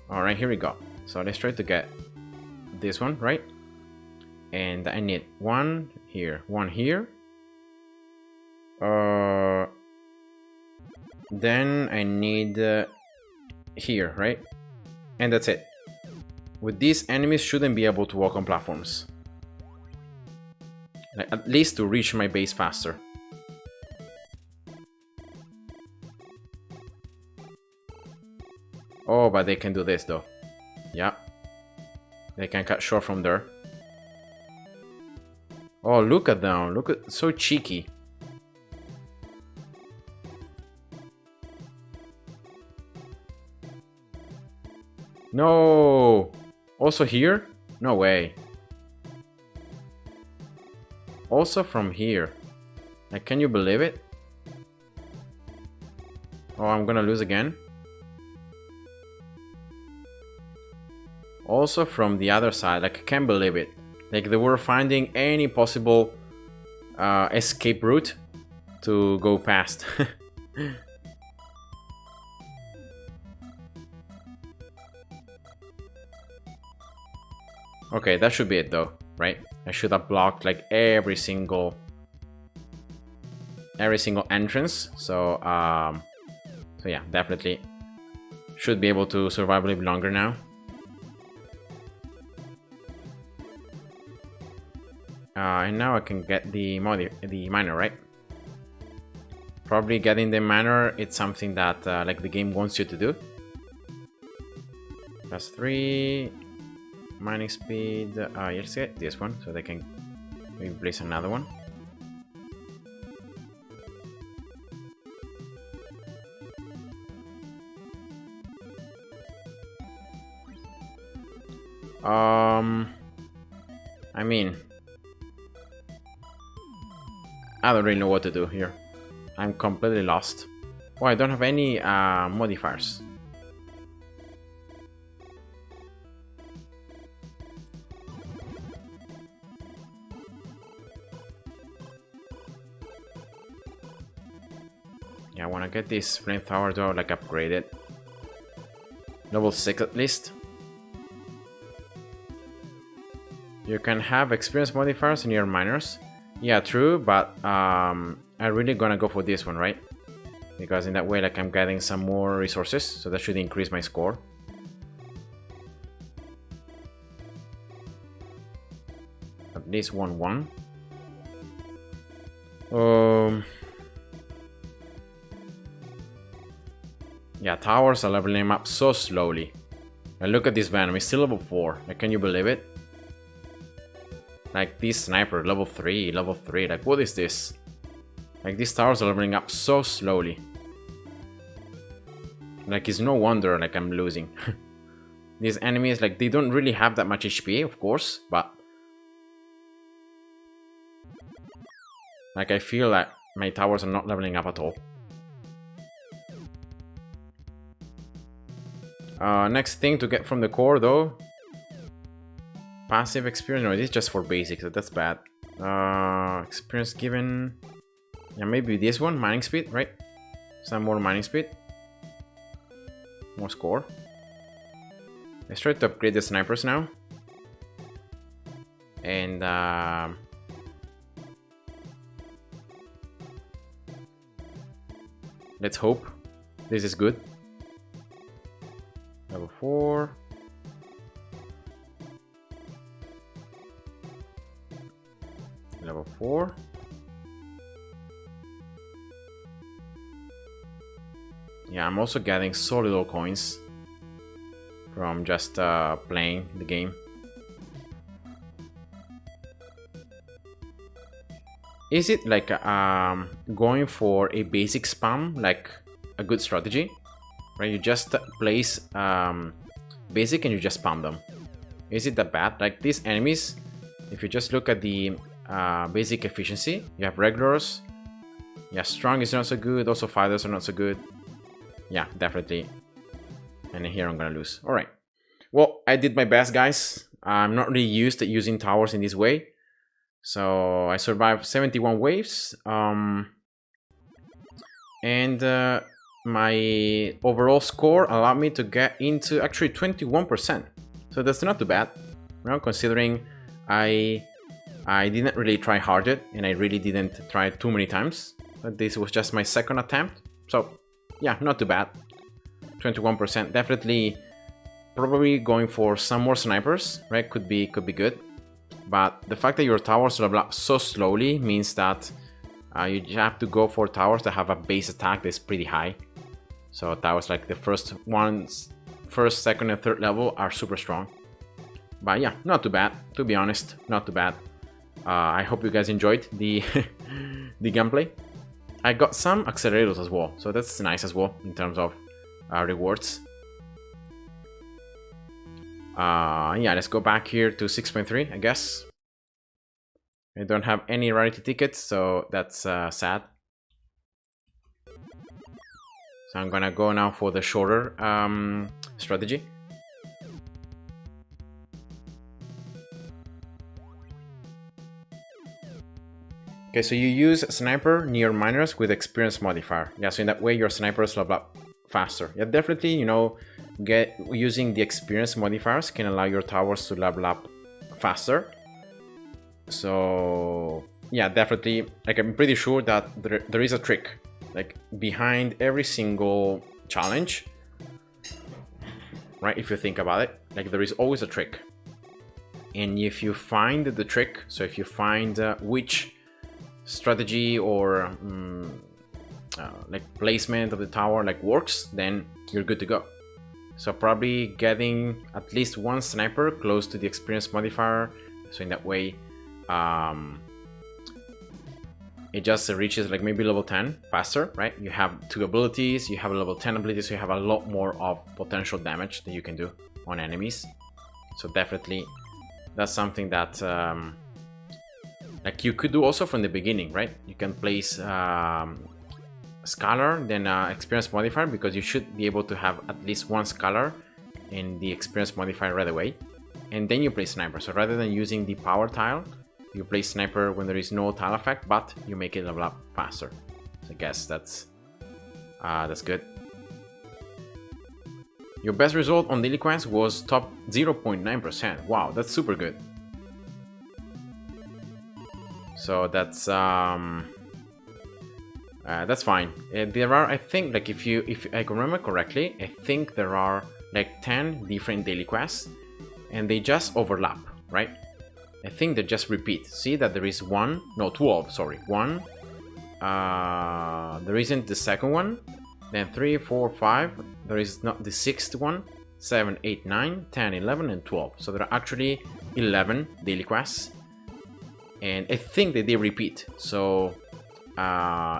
Alright, here we go. So let's try to get this one, right? And I need one here, one here. Then I need here, right? And that's it. With these, enemies shouldn't be able to walk on platforms. Like, at least to reach my base faster. Oh, but they can do this though. Yeah. They can cut short from there. Oh, look at them. Look at, so cheeky. No! Also here? No way. Also from here. Like, can you believe it? Oh, I'm gonna lose again. Also from the other side. Like, I can't believe it. Like, they were finding any possible escape route to go past. Okay, that should be it though, right? I should have blocked like every single entrance. So so yeah, definitely should be able to survive a little longer now. And now I can get the miner, right? Probably getting the miner, it's something that like the game wants you to do. +3 mining speed. Let's get this one so they can maybe place another one. I mean, I don't really know what to do here. I'm completely lost. Oh, I don't have any modifiers. Yeah, I want to get this flamethrower though, like upgraded. Level 6 at least. You can have experience modifiers in your miners. Yeah, true, but I'm really gonna go for this one, right? Because in that way, like, I'm getting some more resources, so that should increase my score. At least 1-1. Yeah, towers are leveling him up so slowly. And look at this Venom, he's still level 4. Like, can you believe it? Like this sniper, level 3, like what is this? Like these towers are leveling up so slowly. Like it's no wonder like I'm losing. These enemies, like they don't really have that much HP, of course, but like I feel like my towers are not leveling up at all. Next thing to get from the core though. Passive experience, no, this is just for basics, so that's bad. Experience given. Yeah, maybe this one, mining speed, right? Some more mining speed. More score. Let's try to upgrade the snipers now. And let's hope this is good. Level 4. Level 4. Yeah, I'm also getting so little coins from just playing the game. Is it like going for a basic spam like a good strategy? Right, you just place basic and you just spam them. Is it that bad? Like these enemies, if you just look at the basic efficiency, you have regulars. Yeah, strong is not so good. Also fighters are not so good. Yeah, definitely. And here I'm gonna lose. All right. Well, I did my best, guys. I'm not really used to using towers in this way. So I survived 71 waves. And my overall score allowed me to get into actually 21%. So that's not too bad. You know, considering I didn't really try harder and I really didn't try too many times. But this was just my second attempt. So yeah, not too bad. 21%. Definitely probably going for some more snipers, right? Could be good. But the fact that your towers level up so slowly means that you have to go for towers that have a base attack that's pretty high. So towers like the first, second, and third level are super strong. But yeah, not too bad. To be honest, not too bad. I hope you guys enjoyed the the gameplay. I got some accelerators as well, so that's nice as well in terms of rewards. Yeah, let's go back here to 6.3, I guess. I don't have any rarity tickets, so that's sad. So I'm gonna go now for the shorter strategy. Okay, so you use sniper near miners with experience modifier. Yeah, so in that way your snipers level up faster. Yeah, definitely, you know, using the experience modifiers can allow your towers to level up faster. So yeah, definitely, like I'm pretty sure that there is a trick like behind every single challenge, right? If you think about it, like there is always a trick, and if you find the trick, so if you find which strategy or like placement of the tower like works, then you're good to go. So probably getting at least one sniper close to the experience modifier, so in that way it just reaches like maybe level 10 faster, right? You have 2 abilities, you have a level 10 ability, so you have a lot more of potential damage that you can do on enemies. So definitely that's something that like you could do also from the beginning, right? You can place Scholar, then experience modifier, because you should be able to have at least one Scholar in the experience modifier right away, and then you play Sniper. So rather than using the power tile, you play Sniper when there is no tile effect, but you make it level up faster. So I guess that's good. Your best result on daily coins was top 0.9%. Wow, that's super good. So that's fine. There are, I think, like if I can remember correctly, I think there are like 10 different daily quests, and they just overlap, right? I think they just repeat. See that there is 12, sorry, 1. There isn't the second one. Then 3, 4, 5. There is not the 6th one. 7, 8, 9, 10, 11, and 12. So there are actually 11 daily quests. and I think that they repeat. So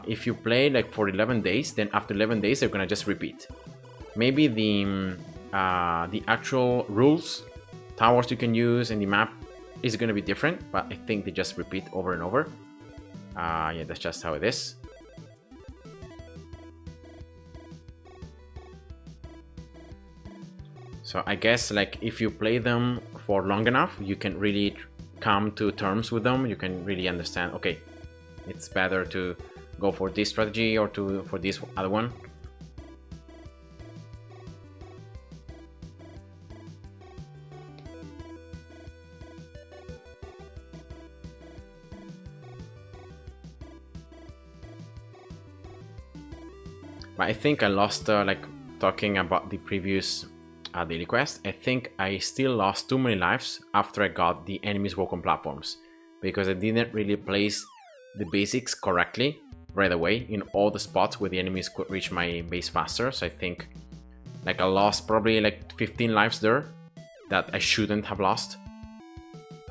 if you play like for 11 days, then after 11 days they're gonna just repeat. Maybe the actual rules, towers you can use, and the map is gonna be different, but I think they just repeat over and over. Yeah, that's just how it is. So I guess like if you play them for long enough, you can really come to terms with them. You can really understand, okay, it's better to go for this strategy or for this other one. But I think I lost, like talking about the previous daily quest, I think I still lost too many lives after I got the enemies walk-on platforms, because I didn't really place the basics correctly right away in all the spots where the enemies could reach my base faster. So I think like I lost probably like 15 lives there that I shouldn't have lost.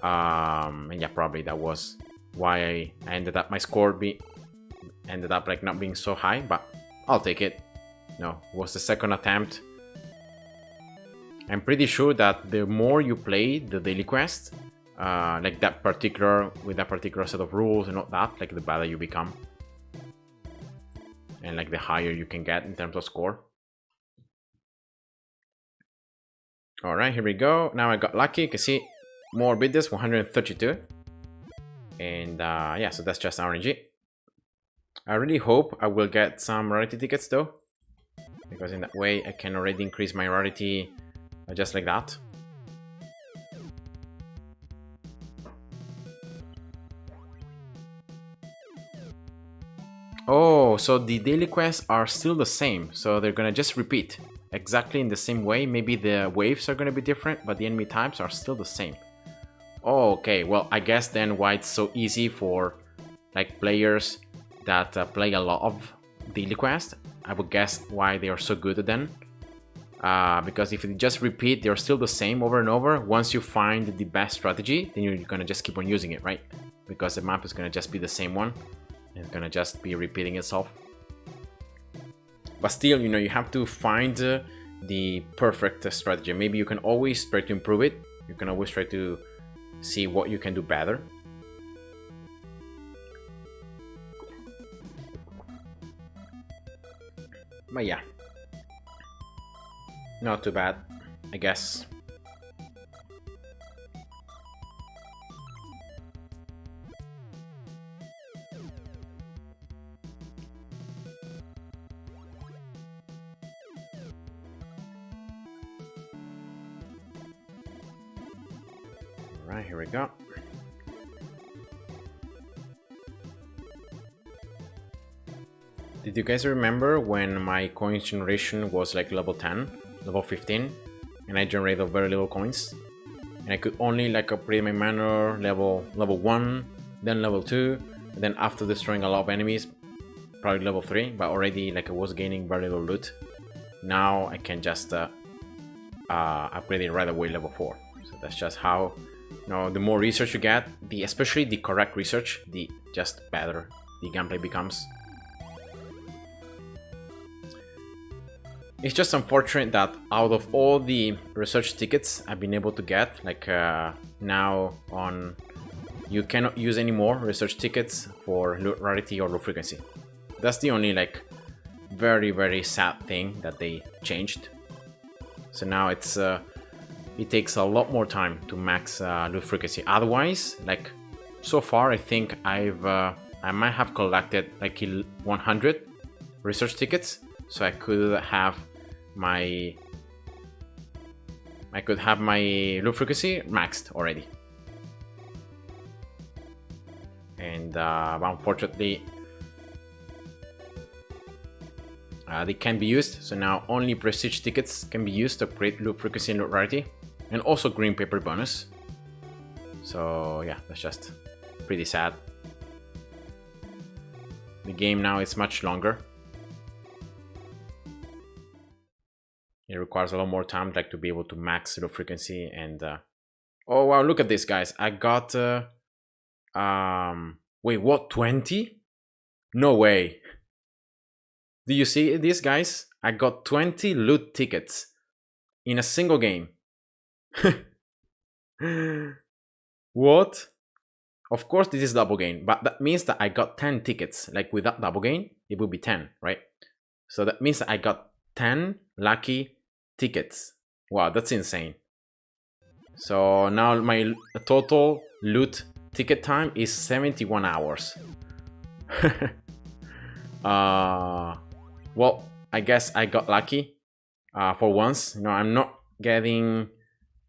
And yeah, probably that was why I ended up, my score ended up like not being so high, but I'll take it. No, it was the second attempt. I'm pretty sure that the more you play the daily quest, like that particular, with that particular set of rules and all that, like the better you become. And like the higher you can get in terms of score. Alright, here we go. Now I got lucky. You can see more bidders, 132. And yeah, so that's just RNG. I really hope I will get some rarity tickets though, because in that way I can already increase my rarity just like that. Oh, so the daily quests are still the same, so they're gonna just repeat exactly in the same way. Maybe the waves are gonna be different, but the enemy types are still the same. Oh, okay, well, I guess then why it's so easy for like players that play a lot of daily quests, I would guess why they are so good then. Because if you just repeat, they're still the same over and over. Once you find the best strategy, then you're gonna just keep on using it, right? Because the map is gonna just be the same one. It's gonna just be repeating itself. But still, you know, you have to find the perfect strategy. Maybe you can always try to improve it. You can always try to see what you can do better. But yeah, not too bad, I guess. Alright, here we go. Did you guys remember when my coin generation was like level 10, level 15, and I generated very little coins? And I could only like upgrade my manor level 1, then level 2, and then after destroying a lot of enemies, probably level 3, but already like I was gaining very little loot. Now I can just upgrade it right away level 4. So that's just how, you know, the more research you get, especially the correct research, the just better the gameplay becomes. It's just unfortunate that out of all the research tickets I've been able to get, like now on, you cannot use any more research tickets for loot rarity or low frequency. That's the only like very sad thing that they changed. So now it's it takes a lot more time to max loot frequency. Otherwise, like so far, I think I might have collected like 100 research tickets. So I could have my loop frequency maxed already. And unfortunately they can be used. So now only prestige tickets can be used to create loop frequency and loot rarity, and also green paper bonus. So yeah, that's just pretty sad. The game now is much longer. It requires a lot more time, like to be able to max low frequency. And oh wow, look at this, guys! I got Wait, what? 20? No way. Do you see this, guys? I got 20 loot tickets in a single game. What? Of course, this is double gain, but that means that I got 10 tickets. Like without double gain, it would be 10, right? So that means that I got 10 lucky tickets. Wow, that's insane. So now my total loot ticket time is 71 hours. Well, I guess I got lucky for once. You know, I'm not getting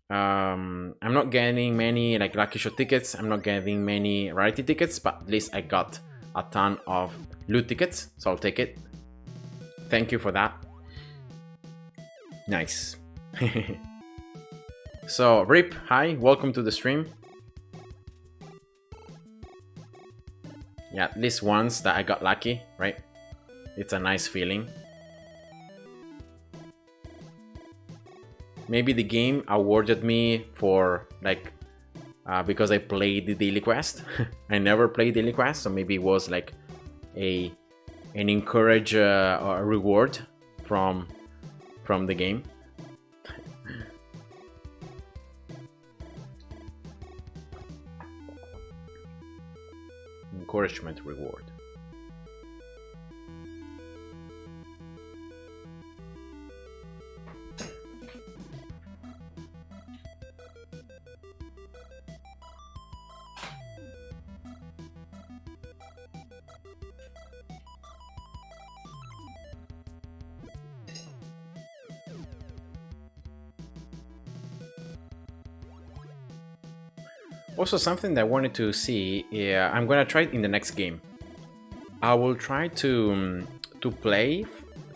many like lucky shot tickets. I'm not getting many rarity tickets, but at least I got a ton of loot tickets, so I'll take it. Thank you for that. Nice. So Rip, hi, welcome to the stream. Yeah, at least once that I got lucky, right? It's a nice feeling. Maybe the game awarded me for like because I played the daily quest. I never played daily quest, so maybe it was like an encourage or a reward from the game. Encouragement reward. Also, something that I wanted to see, I'm gonna try it in the next game. I will try to play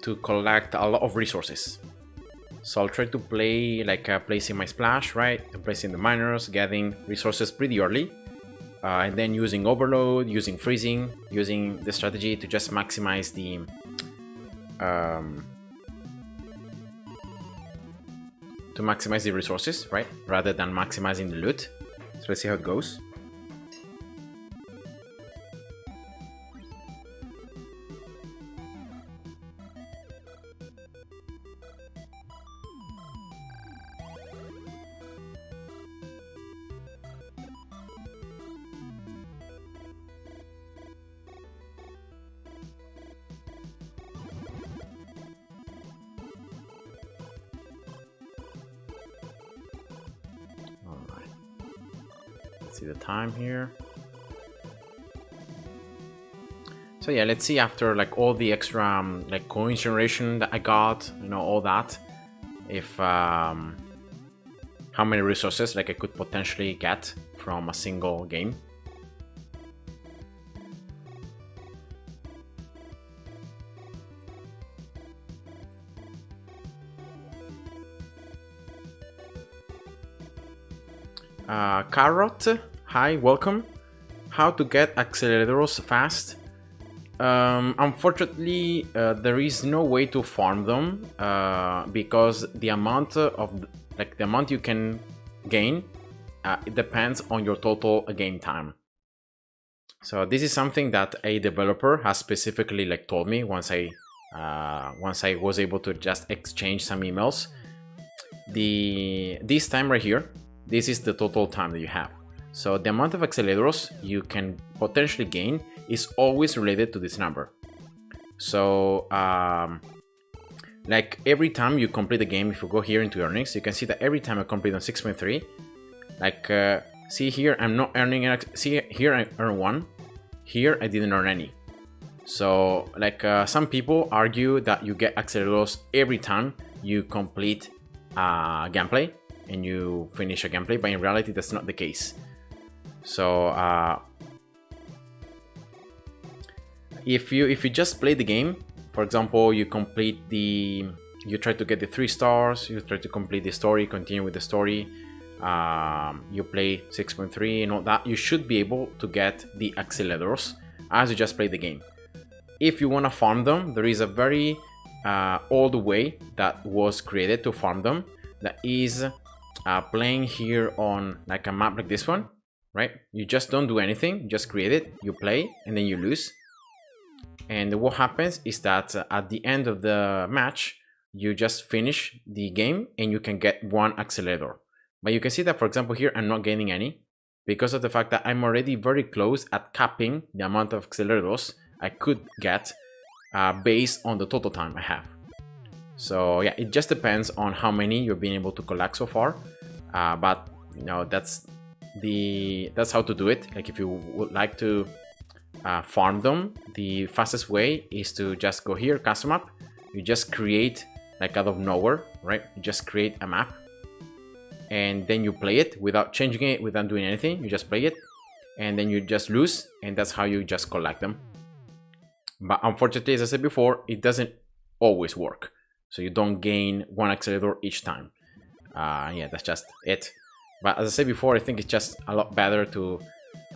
to collect a lot of resources. So I'll try to play like placing my splash, right? And placing the miners, getting resources pretty early. And then using overload, using freezing, using the strategy to just maximize the resources, right? Rather than maximizing the loot. So let's see how it goes. See the time here. So yeah, let's see after like all the extra like coin generation that I got, you know, all that, if how many resources like I could potentially get from a single game. Carrot, hi, welcome. How to get accelerators fast? Unfortunately, there is no way to farm them because the amount of the amount you can gain it depends on your total game time. So this is something that a developer has specifically like told me once I was able to just exchange some emails. This time right here, this is the total time that you have. So the amount of accelerators you can potentially gain is always related to this number. So like every time you complete the game, if you go here into earnings, you can see that every time I complete on 6.3, like see here I'm not earning, see here I earn 1, here I didn't earn any. So like some people argue that you get accelerators every time you complete gameplay and you finish a gameplay, but in reality that's not the case. So if you just play the game, for example, you try to get the 3 stars, you try to complete the story, continue with the story, you play 6.3 and all that, you should be able to get the accelerators as you just play the game. If you want to farm them, there is a very old way that was created to farm them, that is playing here on like a map like this one, right? You just don't do anything, just create it, you play, and then you lose. And what happens is that at the end of the match, you just finish the game and you can get one accelerator. But you can see that, for example, here I'm not gaining any because of the fact that I'm already very close at capping the amount of accelerators I could get based on the total time I have. So yeah, it just depends on how many you've been able to collect so far. But you know, that's how to do it. Like if you would like to farm them, the fastest way is to just go here, custom map. You just create like out of nowhere, right? You just create a map and then you play it without changing it, without doing anything. You just play it and then you just lose, and that's how you just collect them. But unfortunately, as I said before, it doesn't always work. So you don't gain one accelerator each time. Yeah, that's just it. But as I said before, I think it's just a lot better to,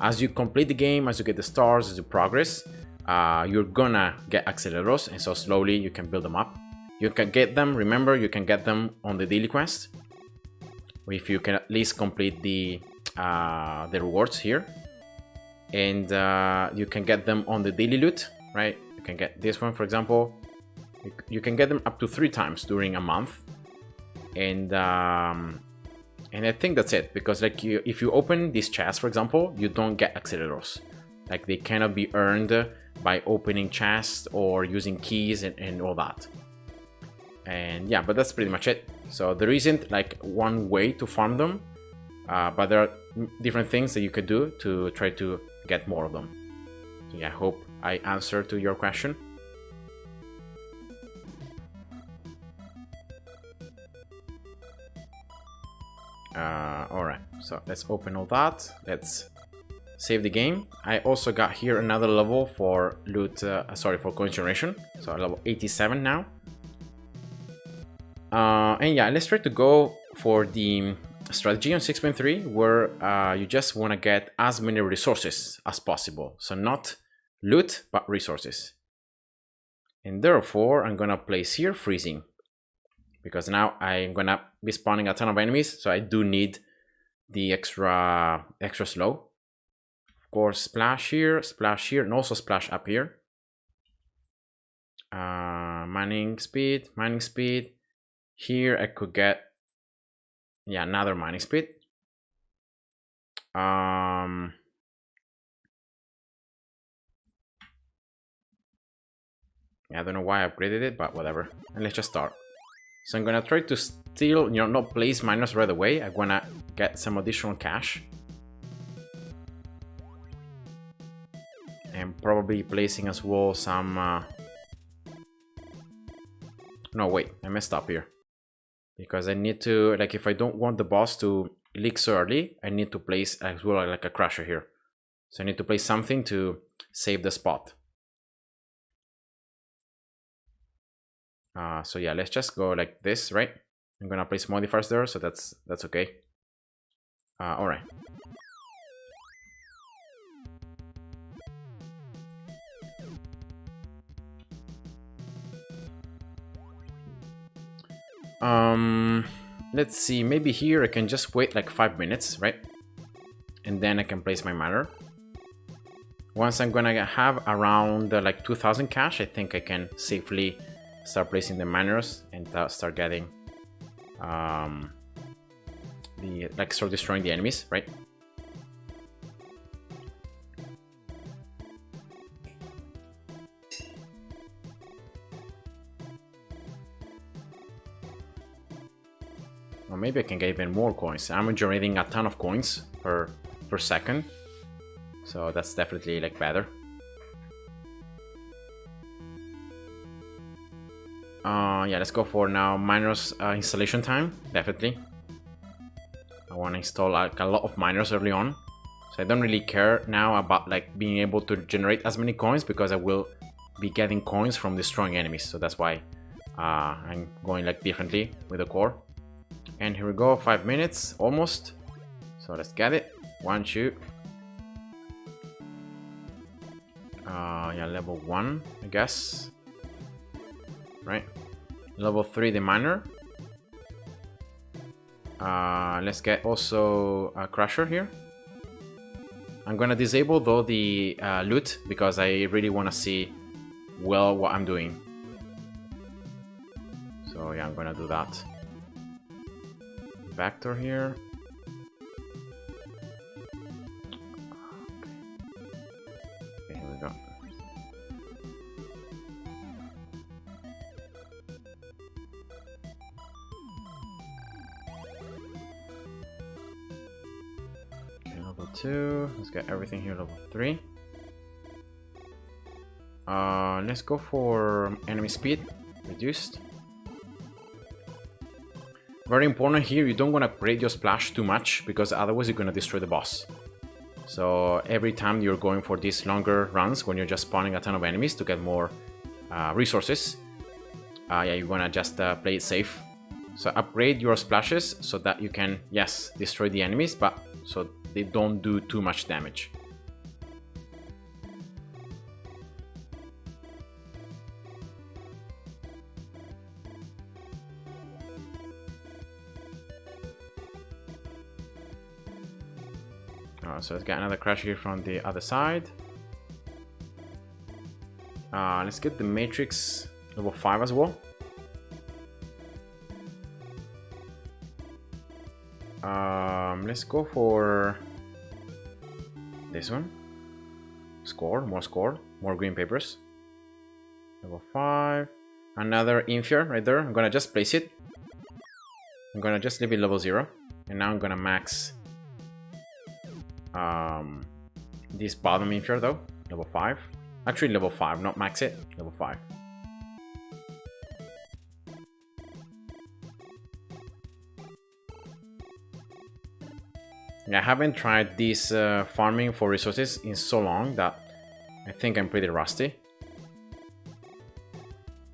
as you complete the game, as you get the stars, as you progress, you're gonna get accelerators, and so slowly you can build them up. You can get them, remember, you can get them on the daily quest, if you can at least complete the rewards here. And you can get them on the daily loot, right? You can get this one, for example. You can get them up to 3 times during a month. And I think that's it, because like if you open this chest, for example, you don't get accelerators. Like they cannot be earned by opening chests or using keys and all that. And yeah, but that's pretty much it. So there isn't like one way to farm them, but there are different things that you could do to try to get more of them. So yeah, I hope I answered to your question. Alright, so let's open all that. Let's save the game. I also got here another level for loot, for coin generation. So level 87 now. And yeah, let's try to go for the strategy on 6.3, where you just want to get as many resources as possible. So not loot, but resources. And therefore, I'm gonna place here freezing, because now I'm gonna be spawning a ton of enemies, so I do need the extra slow. Of course, splash here, and also splash up here. Mining speed. Here I could get, yeah, another mining speed. Yeah, I don't know why I upgraded it, but whatever. And let's just start. So I'm gonna try to still, not place miners right away. I'm gonna get some additional cash. And probably placing as well some... No, wait, I messed up here. Because I need to, like, if I don't want the boss to leak so early, I need to place as well like a crusher here. So I need to place something to save the spot. So yeah, let's just go like this, right? I'm gonna place modifiers there, so that's okay. All right. Let's see, maybe here I can just wait like 5 minutes, right? And then I can place my miner. Once I'm gonna have around like 2000 cash, I think I can safely start placing the miners and start getting start destroying the enemies, right? Or maybe I can get even more coins. I'm generating a ton of coins per second, so that's definitely like better. Yeah, let's go for now miners installation time. Definitely, I want to install like a lot of miners early on, so I don't really care now about like being able to generate as many coins, because I will be getting coins from destroying enemies. So that's why I'm going like differently with the core. And here we go, 5 minutes almost. So let's get it. 1 shoot. Yeah, level 1, I guess. Right. Level 3, the miner. Let's get also a crusher here. I'm gonna disable though the loot because I really want to see well what I'm doing. So yeah, I'm gonna do that. Vector here. Okay, here we go. Okay, level 2. Let's get everything here level 3. Let's go for enemy speed reduced. Very important here, you don't want to upgrade your splash too much because otherwise you're going to destroy the boss. So every time you're going for these longer runs when you're just spawning a ton of enemies to get more resources, yeah, you want to just play it safe. So upgrade your splashes so that you can, yes, destroy the enemies, but so they don't do too much damage. So let's get another crash here from the other side. Let's get the Matrix level 5 as well. Let's go for this one. More green papers. Level 5. Another Inferior right there. I'm gonna just place it. I'm gonna just leave it level 0. And now I'm gonna max this bottom Inferior though. Level 5. Actually level 5, not max it. Level 5. Yeah, I haven't tried this farming for resources in so long that I think I'm pretty rusty.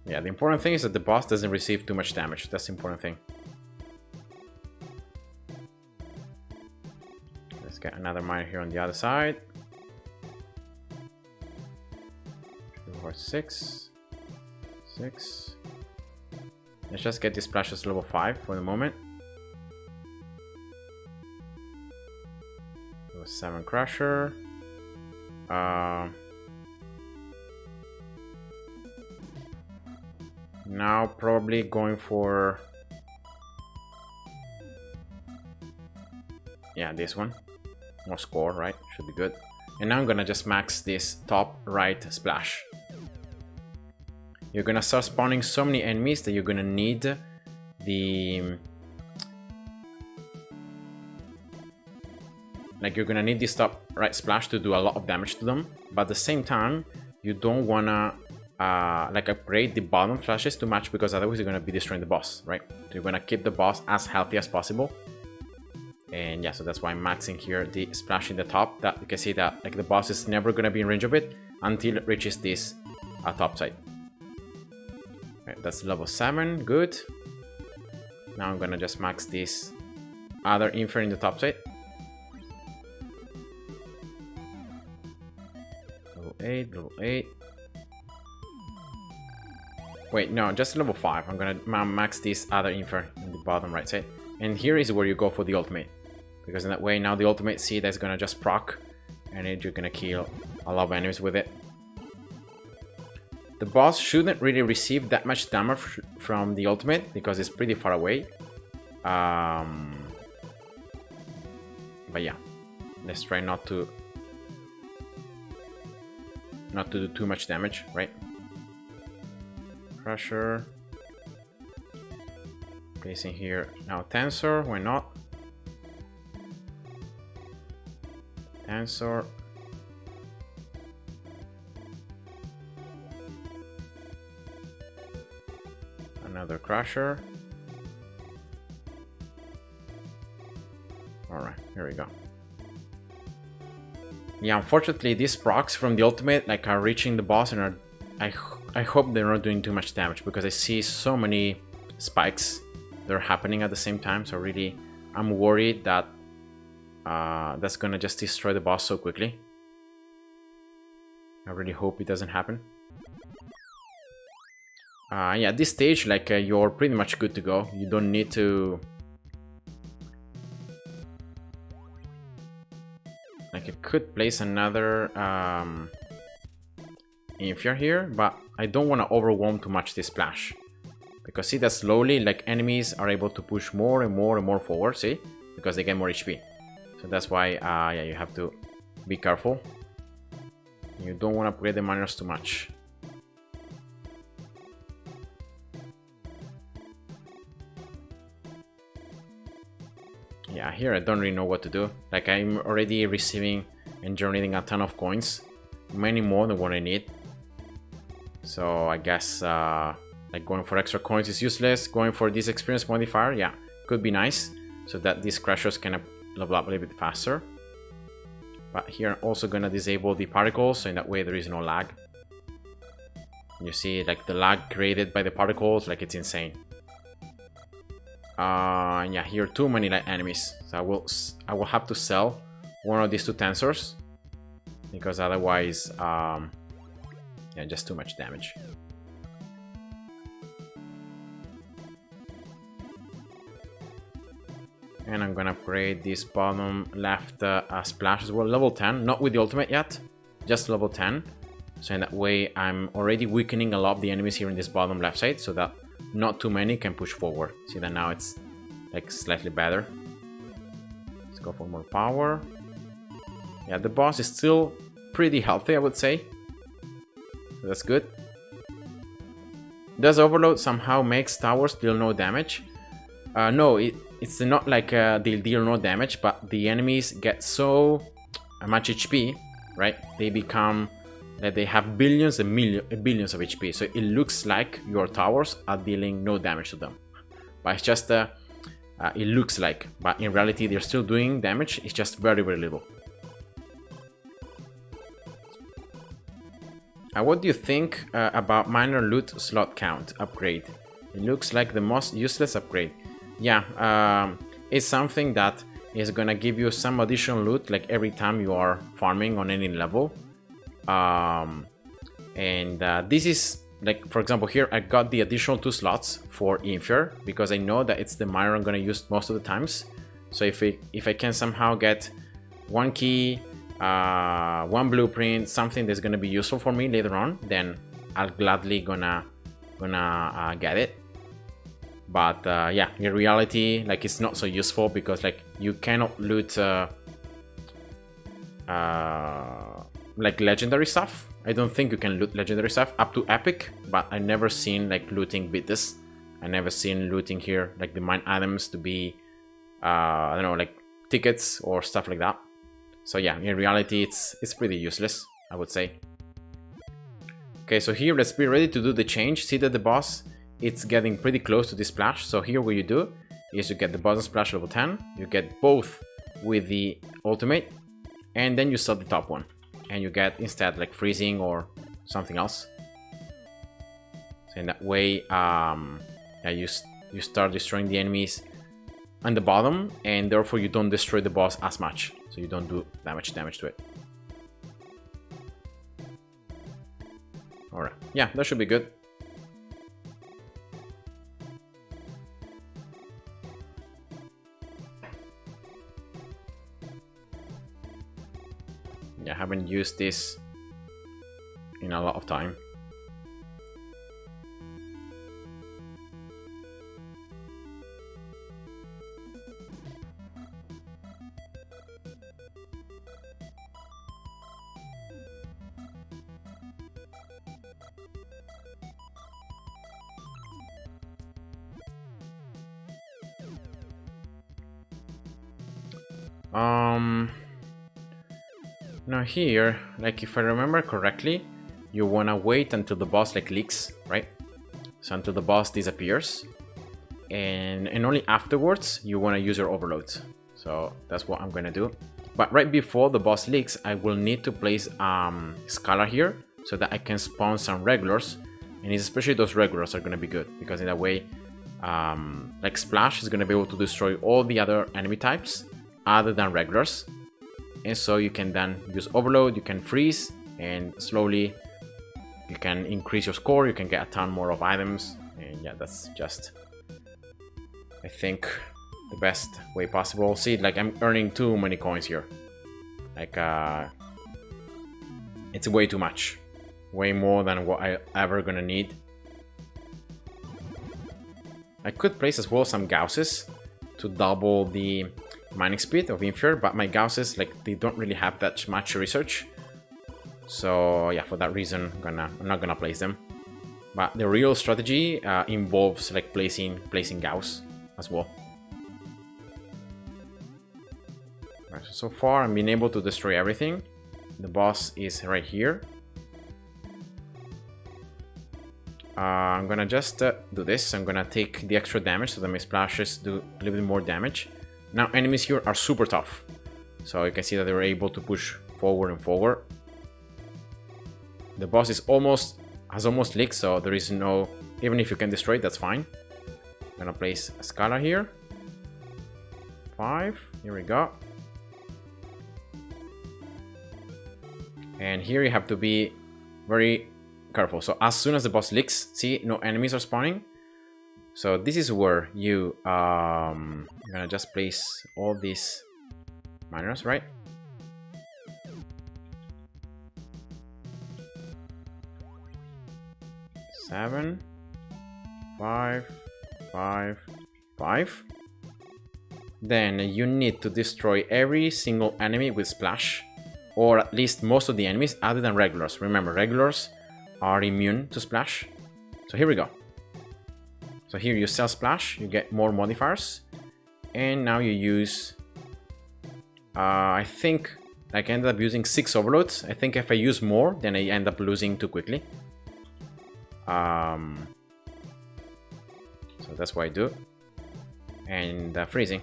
Yeah, the important thing is that the boss doesn't receive too much damage. That's the important thing. Let's get another mine here on the other side. 2, 4, 6. 6. Let's just get these splashes level 5 for the moment. 7 Crusher. Now probably going for, yeah, this one. More score, right? Should be good. And now I'm gonna just max this top right splash. You're gonna start spawning so many enemies that you're gonna need the you're gonna need this top right splash to do a lot of damage to them, but at the same time you don't wanna upgrade the bottom splashes too much because otherwise you're gonna be destroying the boss, right? So you're gonna keep the boss as healthy as possible. And yeah, so that's why I'm maxing here the splash in the top. That you can see that the boss is never gonna be in range of it until it reaches this top side. Right, that's level 7, good. Now I'm gonna just max this other Inferior in the top side. 8, level 8. Wait, no, just level 5. I'm gonna max this other Inferior in the bottom right side. And here is where you go for the ultimate. Because in that way, now the ultimate seed is gonna just proc. And you're gonna kill a lot of enemies with it. The boss shouldn't really receive that much damage from the ultimate because it's pretty far away. But yeah, let's try not to do too much damage, right? Crusher. Placing here now Tensor, why not? Tensor. Another Crusher. Alright, here we go. Yeah, unfortunately these procs from the ultimate are reaching the boss and I hope they're not doing too much damage because I see so many spikes that are happening at the same time, so really I'm worried that that's gonna just destroy the boss so quickly. I really hope it doesn't happen. Yeah, at this stage you're pretty much good to go. You don't need to Like I could place another Infier here, but I don't want to overwhelm too much this splash. Because see that slowly, like enemies are able to push more and more and more forward, see? Because they get more HP. So that's why, yeah, you have to be careful. You don't want to upgrade the miners too much. Yeah, here I don't really know what to do. Like I'm already receiving and generating a ton of coins. Many more than what I need. So I guess like going for extra coins is useless. Going for this experience modifier, yeah, could be nice. So that these crashers can level up a little bit faster. But here I'm also gonna disable the particles, so in that way there is no lag. You see like the lag created by the particles, like it's insane. Yeah, here too many light enemies. So I will have to sell one of these two tensors. Because otherwise, yeah, just too much damage. And I'm gonna upgrade this bottom left splash as well, level 10, not with the ultimate yet, just level 10. So in that way, I'm already weakening a lot of the enemies here in this bottom left side, so that not too many can push forward. See that now it's like slightly better. Let's go for more power. Yeah, the boss is still pretty healthy, I would say. That's good. Does Overload somehow makes towers deal no damage? No, it's not like they deal no damage, but the enemies get so much HP, right? They become that they have billions and billions of HP. So it looks like your towers are dealing no damage to them, but it's just it looks like. But in reality, they're still doing damage. It's just very little. What do you think about miner loot slot count upgrade? It looks like the most useless upgrade. Yeah, it's something that is gonna give you some additional loot like every time you are farming on any level. This is like, for example, here I got the additional 2 slots for Infier because I know that it's the miner I'm gonna use most of the times. So if I can somehow get 1 key, 1 blueprint, something that's gonna be useful for me later on, then I'll gladly gonna get it. But yeah, in reality, like it's not so useful because like you cannot loot like legendary stuff. I don't think you can loot legendary stuff up to epic, but I never seen like looting bitters. I never seen looting here like the mine items to be I don't know, like tickets or stuff like that. So yeah, in reality it's pretty useless, I would say. Okay, so here let's be ready to do the change. See that the boss, it's getting pretty close to this splash. So here what you do is you get the bottom splash level 10, you get both with the ultimate, and then you sell the top one. And you get instead like freezing or something else. So in that way, yeah, you start destroying the enemies on the bottom, and therefore you don't destroy the boss as much. So you don't do that much damage to it. Alright, yeah, that should be good. Yeah, I haven't used this in a lot of time. Now here, like if I remember correctly, you wanna wait until the boss like leaks, right? So until the boss disappears, and only afterwards you wanna use your overloads. So that's what I'm gonna do. But right before the boss leaks, I will need to place Scala here so that I can spawn some regulars, and especially those regulars are gonna be good because in that way, like Splash is gonna be able to destroy all the other enemy types other than regulars. And so you can then use overload, you can freeze, and slowly you can increase your score, you can get a ton more of items, and yeah, that's just, I think, the best way possible. See, like I'm earning too many coins here. Like, it's way too much. Way more than what I ever gonna need. I could place as well some Gausses to double the mining speed of Inferior, but my Gausses, like, they don't really have that much research. So yeah, for that reason, I'm not gonna place them. But the real strategy involves like placing Gauss as well. Right, so far I'm being able to destroy everything. The boss is right here. I'm gonna just do this. I'm gonna take the extra damage so that my splashes do a little bit more damage. Now enemies here are super tough, so you can see that they were able to push forward and forward. The boss is has almost leaked, so there is no, even if you can destroy it, that's fine. I'm gonna place a Scala here. 5, here we go. And here you have to be very careful. So as soon as the boss leaks, see, no enemies are spawning. So this is where you I'm gonna just place all these miners, right? Seven, 5, 5, 5. Then you need to destroy every single enemy with splash, or at least most of the enemies other than regulars. Remember, regulars are immune to splash. So here we go. So here you sell splash, you get more modifiers, and now you use I think like I ended up using 6 overloads. I think if I use more, then I end up losing too quickly. So that's what I do. And freezing.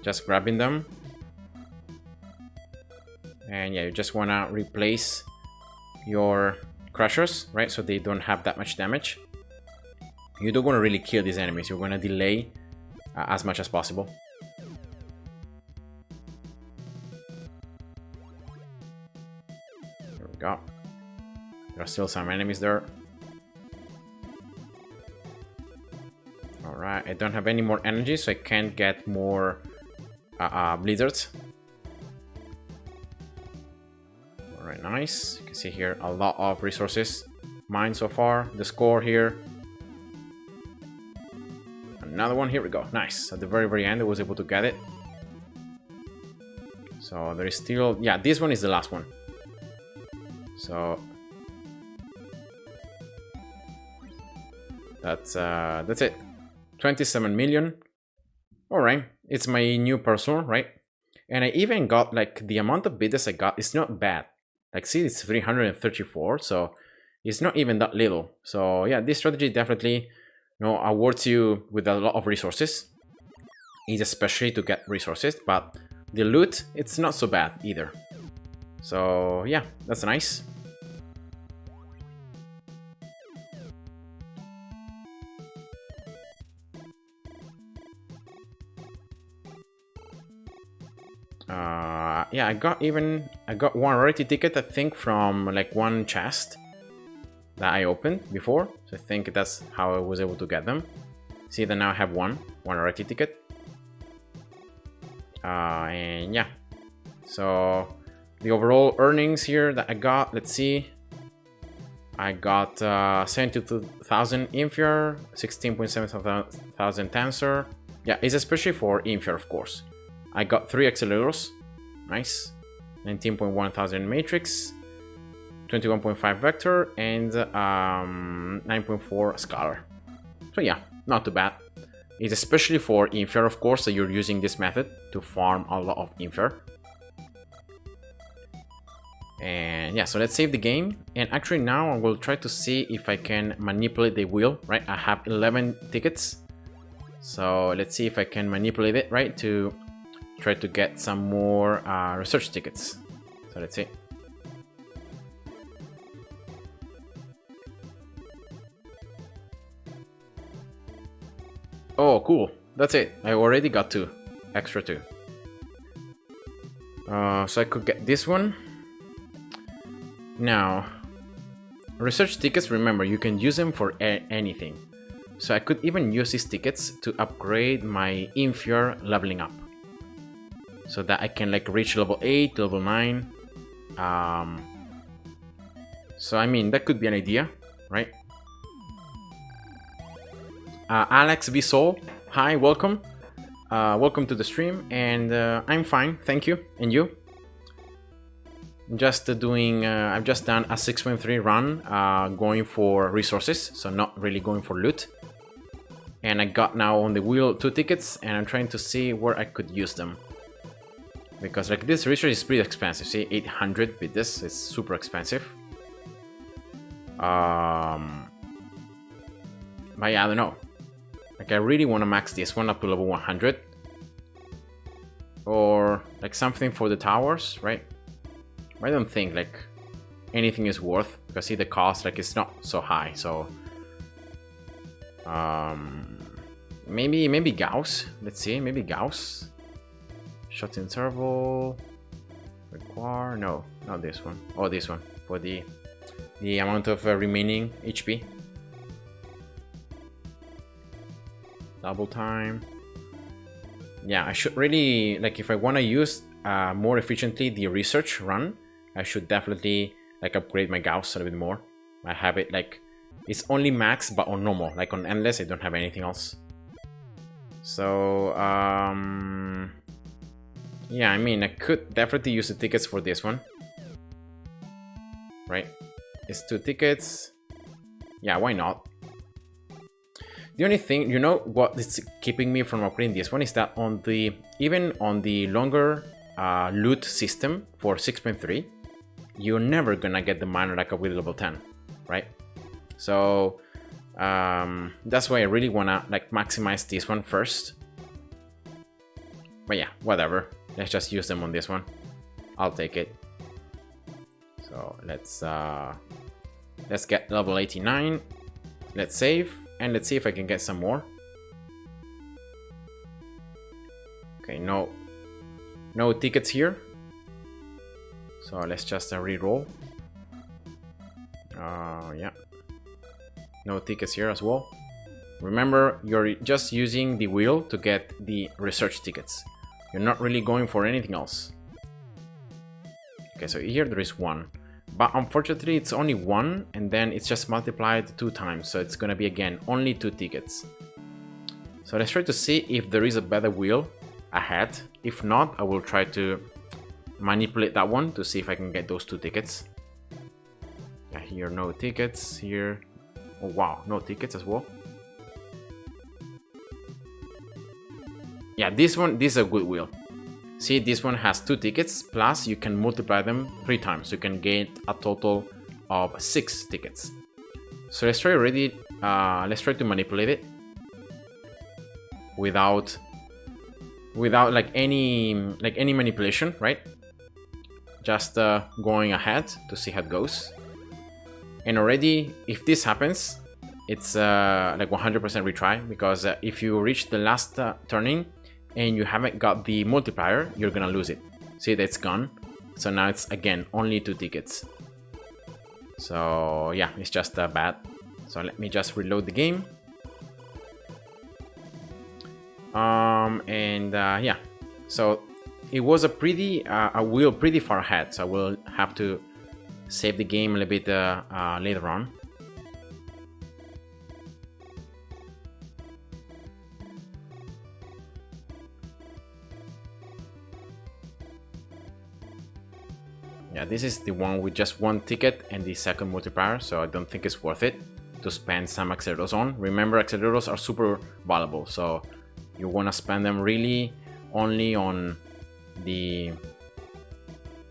Just grabbing them. And yeah, you just want to replace your crushers, right? So they don't have that much damage. You don't want to really kill these enemies. You're going to delay as much as possible. There we go. There are still some enemies there. Alright, I don't have any more energy, so I can't get more blizzards. Alright, nice. You can see here a lot of resources mined so far. The score here. Another one, here we go. Nice. At the very end I was able to get it. So there is still, yeah, this one is the last one. So that's it. 27 million. Alright, it's my new personal, right? And I even got, like, the amount of bids I got is not bad. Like, see, it's 334, so it's not even that little. So yeah, this strategy definitely, you know, awards you with a lot of resources. It's especially to get resources, but the loot, it's not so bad either. So yeah, that's nice. Yeah, I got one rarity ticket, I think, from like one chest that I opened before. So I think that's how I was able to get them. See that now I have one rarity ticket. And yeah, so the overall earnings here that I got, let's see. I got 72,000 Inferior, 16.7 thousand Tensor. Yeah, it's especially for Inferior, of course. I got 3 accelerators, nice. 19.1 thousand Matrix, 21.5 Vector, and 9.4 Scholar. So yeah, not too bad. It's especially for Inferior, of course, so you're using this method to farm a lot of Inferior. And yeah, so let's save the game. And actually now I will try to see if I can manipulate the wheel, right? I have 11 tickets. So let's see if I can manipulate it, right? To try to get some more research tickets. So let's see. Oh, cool. That's it. I already got 2. Extra 2. So I could get this one. Now, Research tickets, remember, you can use them for anything. So I could even use these tickets to upgrade my inferior leveling up. So that I can like reach level 8, level 9. So I mean, that could be an idea, right? Alex V Soul, hi, welcome. Welcome to the stream, and I'm fine, thank you. And you? Just doing, I've just done a 6.3 run, going for resources, so not really going for loot. And I got now on the wheel 2 tickets, and I'm trying to see where I could use them. Because like this research is pretty expensive, see, 800 with this, it's super expensive. But yeah, I don't know. Like I really want to max this one up to level 100. Or like something for the towers, right? I don't think like anything is worth, because see the cost like it's not so high, so maybe Gauss. Let's see, maybe Gauss. Shot interval require, no, not this one. Oh, this one for the amount of remaining HP. Double time. Yeah, I should really like, if I want to use more efficiently the research run, I should definitely like upgrade my Gauss a little bit more. I have it like, it's only max but on normal, like on endless I don't have anything else. So yeah, I mean I could definitely use the tickets for this one, right? It's 2 tickets. Yeah, why not? The only thing, you know what is keeping me from upgrading this one is that on the, even on the longer loot system for 6.3, you're never gonna get the minor like with level 10, right? So that's why I really wanna like maximize this one first. But yeah, whatever. Let's just use them on this one. I'll take it. So let's get level 89. Let's save. And let's see if I can get some more. Okay, no tickets here. So let's just re-roll. Yeah. No tickets here as well. Remember, you're just using the wheel to get the research tickets. You're not really going for anything else. Okay, so here there is 1. But unfortunately it's only 1, and then it's just multiplied 2 times, so it's gonna be again only 2 tickets. So let's try to see if there is a better wheel ahead. If not, I will try to manipulate that one to see if I can get those 2 tickets. Yeah, here no tickets, here, oh wow, no tickets as well. Yeah, this is a good wheel. See, this one has 2 tickets, plus you can multiply them 3 times. You can get a total of 6 tickets. So let's try let's try to manipulate it without like any manipulation, right? Just going ahead to see how it goes. And already, if this happens, it's like 100% retry, because if you reach the last turning and you haven't got the multiplier, you're gonna lose it. See, that's gone. So now it's again only 2 tickets. So yeah, it's just bad. So let me just reload the game. Yeah, so it was a wheel pretty far ahead, so I will have to save the game a little bit later on. Yeah, this is the one with just 1 ticket and the second multiplier, so I don't think it's worth it to spend some accelerators on. Remember, accelerators are super valuable, so you want to spend them really only on the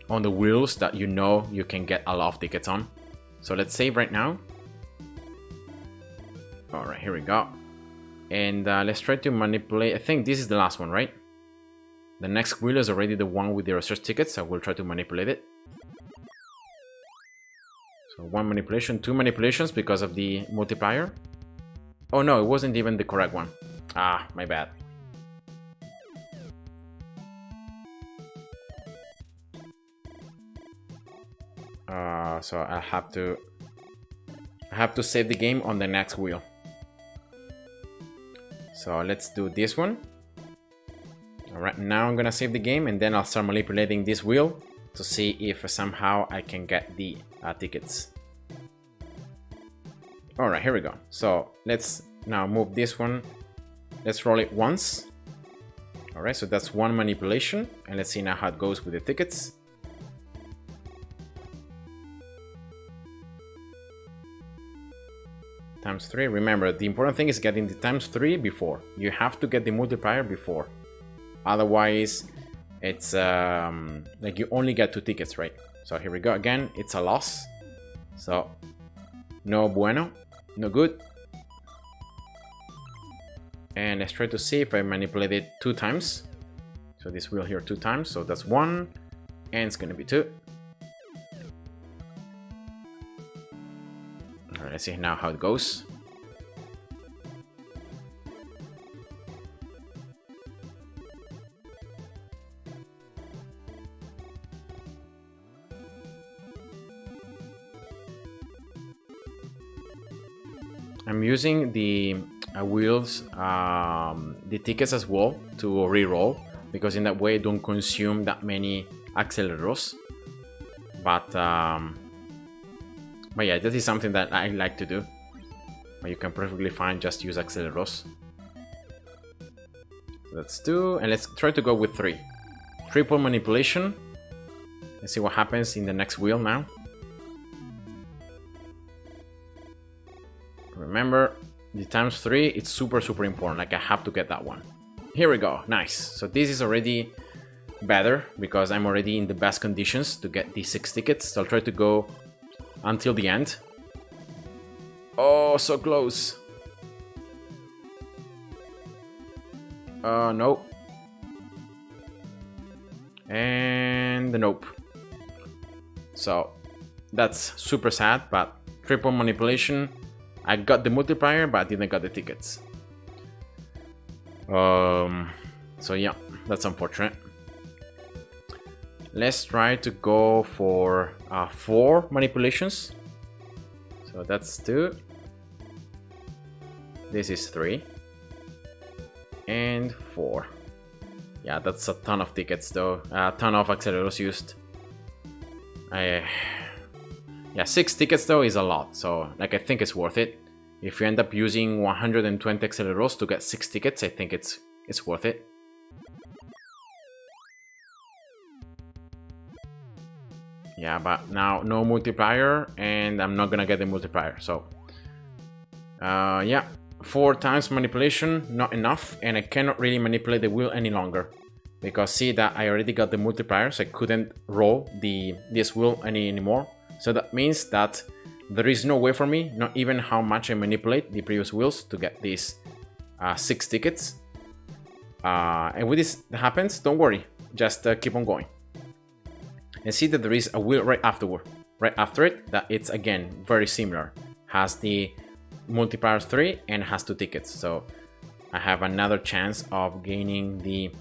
wheels that you know you can get a lot of tickets on. So let's save right now. All right, here we go. And let's try to manipulate. I think this is the last one, right? The next wheel is already the one with the research tickets, so we'll try to manipulate it. So 1 manipulation, 2 manipulations because of the multiplier. Oh no, it wasn't even the correct one. Ah, my bad. So I'll have to I have to save the game on the next wheel. So let's do this one. Alright, now I'm gonna save the game and then I'll start manipulating this wheel to see if somehow I can get the tickets. Alright, here we go. So let's now move this one. Let's roll it once. Alright, so that's one manipulation. And let's see now how it goes with the tickets. Times 3. Remember, the important thing is getting the times 3 before. You have to get the multiplier before. Otherwise, it's like you only get 2 tickets, right? So here we go again. It's a loss. So no bueno, no good. And let's try to see if I manipulate it 2 times. So this wheel here 2 times. So that's 1, and it's gonna be 2. Alright, let's see now how it goes. I'm using the wheels, the tickets as well to re-roll, because in that way I don't consume that many accelerators. But yeah, this is something that I like to do. But you can perfectly fine just use accelerators. Let's do, and let's try to go with 3. Triple manipulation. Let's see what happens in the next wheel now. Remember, the times 3, it's super important. Like, I have to get that one. Here we go. Nice. So this is already better because I'm already in the best conditions to get the 6 tickets. So I'll try to go until the end. Oh, so close. No. And nope. So that's super sad, but triple manipulation. I got the multiplier, but I didn't got the tickets. So yeah, that's unfortunate. Let's try to go for 4 manipulations. So that's 2. This is 3. And 4. Yeah, that's a ton of tickets though. A ton of accelerators used. Yeah, 6 tickets though is a lot, so like I think it's worth it. If you end up using 120 accelerators to get 6 tickets, I think it's worth it. Yeah, but now no multiplier, and I'm not gonna get the multiplier. So yeah, 4 times manipulation, not enough, and I cannot really manipulate the wheel any longer. Because see that I already got the multiplier, so I couldn't roll this wheel anymore. So that means that there is no way for me, not even how much I manipulate the previous wheels, to get these 6 tickets. And when this happens, don't worry, just keep on going. And see that there is a wheel right after it, that it's again very similar. Has the multiplier 3 and has 2 tickets. So I have another chance of gaining the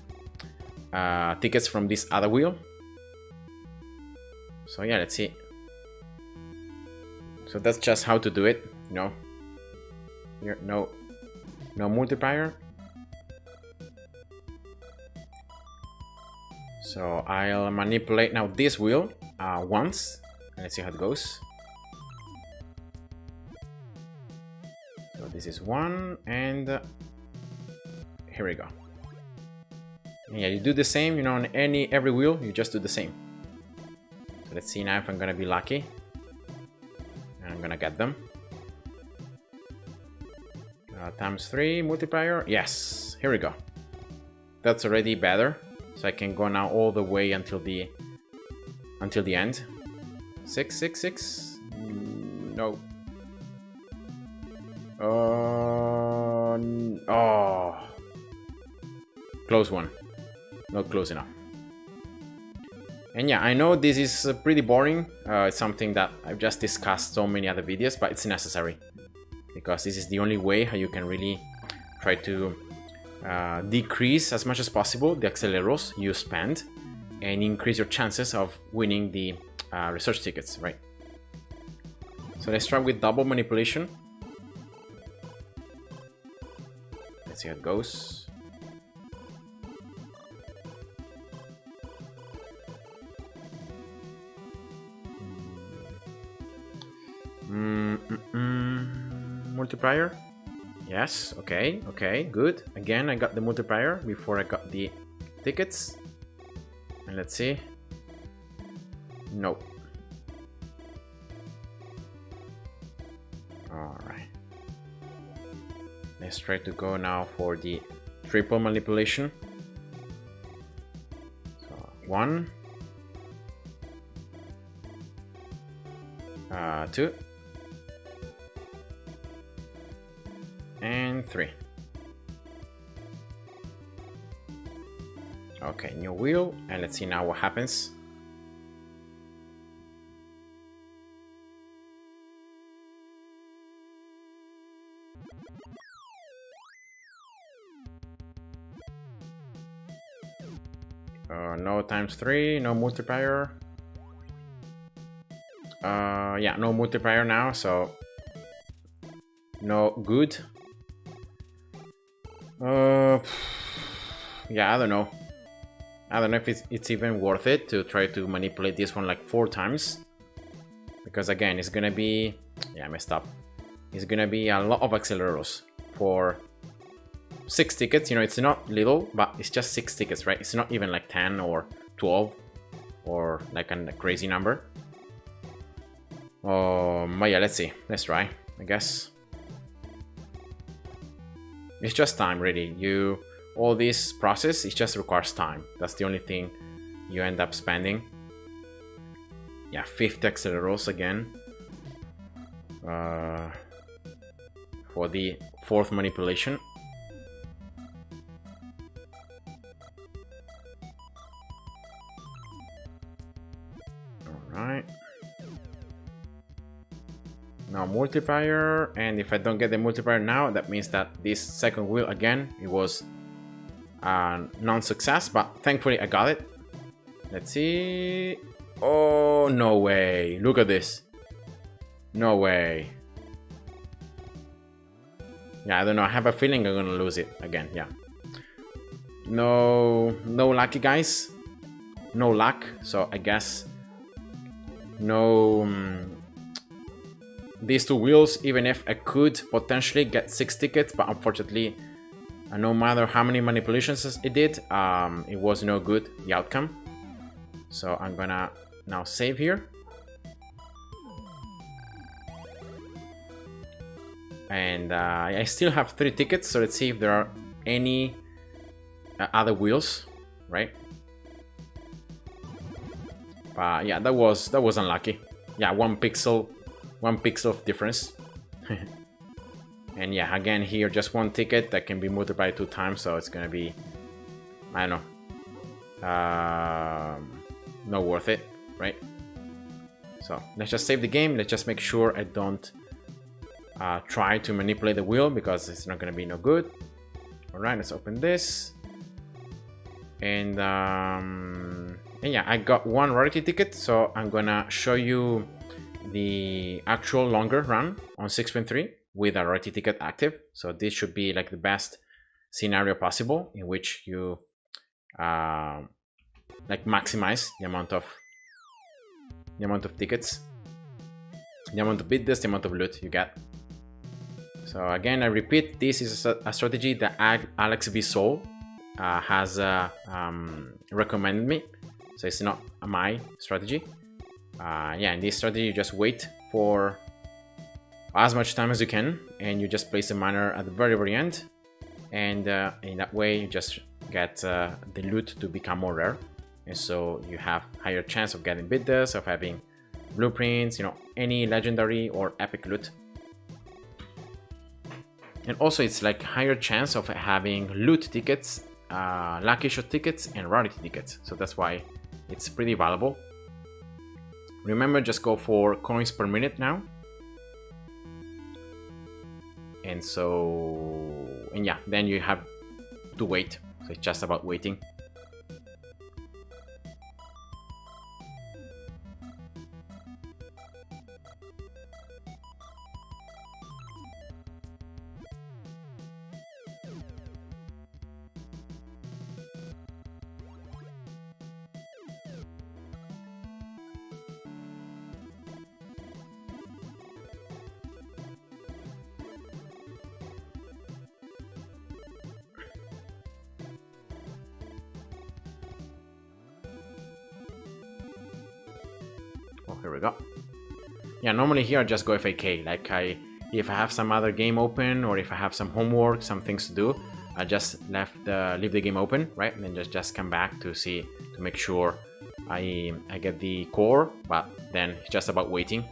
tickets from this other wheel. So yeah, let's see. So that's just how to do it, you know. Here, no multiplier. So I'll manipulate now this wheel once. Let's see how it goes. So this is 1, and here we go. Yeah, you do the same, you know, on every wheel, you just do the same. So let's see now if I'm gonna be lucky. And I'm gonna get them. Times 3 multiplier. Yes, here we go. That's already better. So I can go now all the way until the end. 6, 6, 6. No. Oh. Close one. Not close enough. And yeah, I know this is pretty boring. It's something that I've just discussed so many other videos, but it's necessary. Because this is the only way how you can really try to decrease as much as possible the accelerators you spend and increase your chances of winning the research tickets, right? So let's try with double manipulation. Let's see how it goes. Multiplier. Yes, okay, good. Again, I got the multiplier before I got the tickets. And let's see. No. Alright. Let's try to go now for the triple manipulation. So 1, 2, and 3. Okay, new wheel, and let's see now what happens. No times 3, no multiplier. Yeah, no multiplier now, so no good. Yeah, I don't know. I don't know if it's even worth it to try to manipulate this one like 4 times. Because again, it's gonna be... Yeah, I messed up. It's gonna be a lot of accelerators for 6 tickets. You know, it's not little, but it's just 6 tickets, right? It's not even like 10 or 12 or like a crazy number. But yeah, let's see. Let's try, I guess. It's just time, really. All this process, it just requires time. That's the only thing you end up spending. Yeah, 50 accelerators again. For the 4th manipulation. Alright. Now multiplier, and if I don't get the multiplier now, that means that this second wheel again, it was non-success, but thankfully I got it. Let's see. Oh, no way. Look at this. No way. Yeah, I don't know. I have a feeling I'm gonna lose it again. Yeah. No lucky, guys. No luck. So I guess no. These 2 wheels, even if I could potentially get 6 tickets, but unfortunately, no matter how many manipulations it did, it was no good, the outcome. So I'm gonna now save here. And I still have 3 tickets, so let's see if there are any other wheels, right? But yeah, that was unlucky. Yeah, 1 pixel of difference. And yeah, again here, just 1 ticket that can be multiplied 2 times, so it's gonna be, I don't know, not worth it, right? So let's just save the game. Let's just make sure I don't try to manipulate the wheel, because it's not gonna be no good. All right, let's open this. And yeah, I got 1 rarity ticket, so I'm gonna show you the actual longer run on 6.3 with a rarity ticket active. So this should be like the best scenario possible, in which you like maximize the amount of tickets, the amount of bidders, the amount of loot you get. So again, I repeat, this is a strategy that Alex V Soul has recommended me, so it's not my strategy. Yeah, in this strategy, you just wait for as much time as you can, and you just place the miner at the very end, and in that way you just get the loot to become more rare, and so you have higher chance of getting bidders, of having blueprints, you know, any legendary or epic loot. And also it's like higher chance of having loot tickets, lucky shot tickets, and rarity tickets, so that's why it's pretty valuable. Remember, just go for coins per minute now. And so, and yeah, then you have to wait. So it's just about waiting. here we go. Yeah, normally here I just go FAK. Like if I have some other game open, or if I have some homework, some things to do, I just leave the game open, right? And then just come back to make sure I get the core, but then it's just about waiting.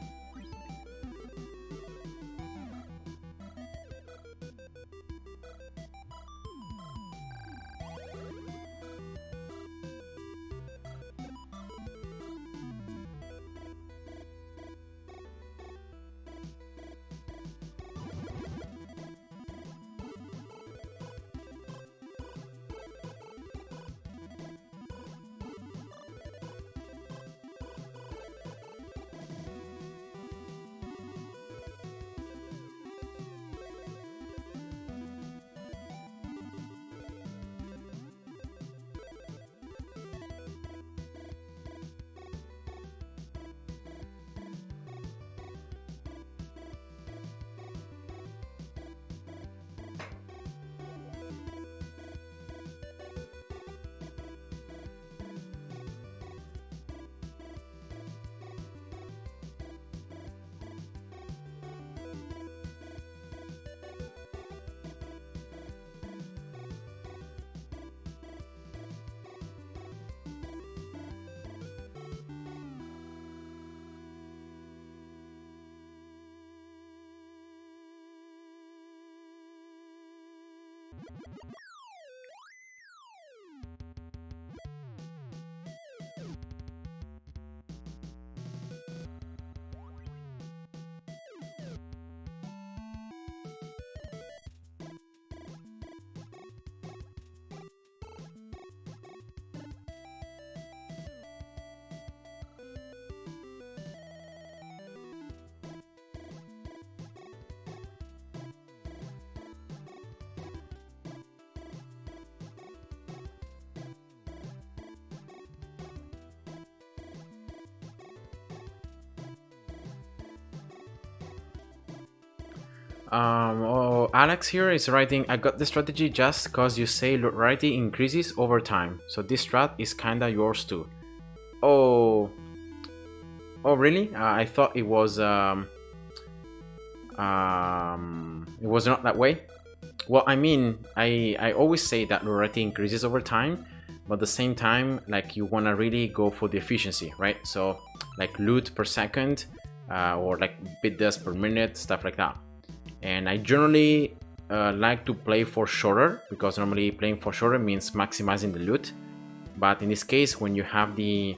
Alex here is writing, I got the strategy just cause you say rarity increases over time, so this strat is kinda yours too. Oh really? I thought it was not that way. Well, I mean, I always say that rarity increases over time, but at the same time, like, you wanna really go for the efficiency, right? So like loot per second, or like bit dust per minute, stuff like that. And I generally like to play for shorter, because normally playing for shorter means maximizing the loot. But in this case, when you have the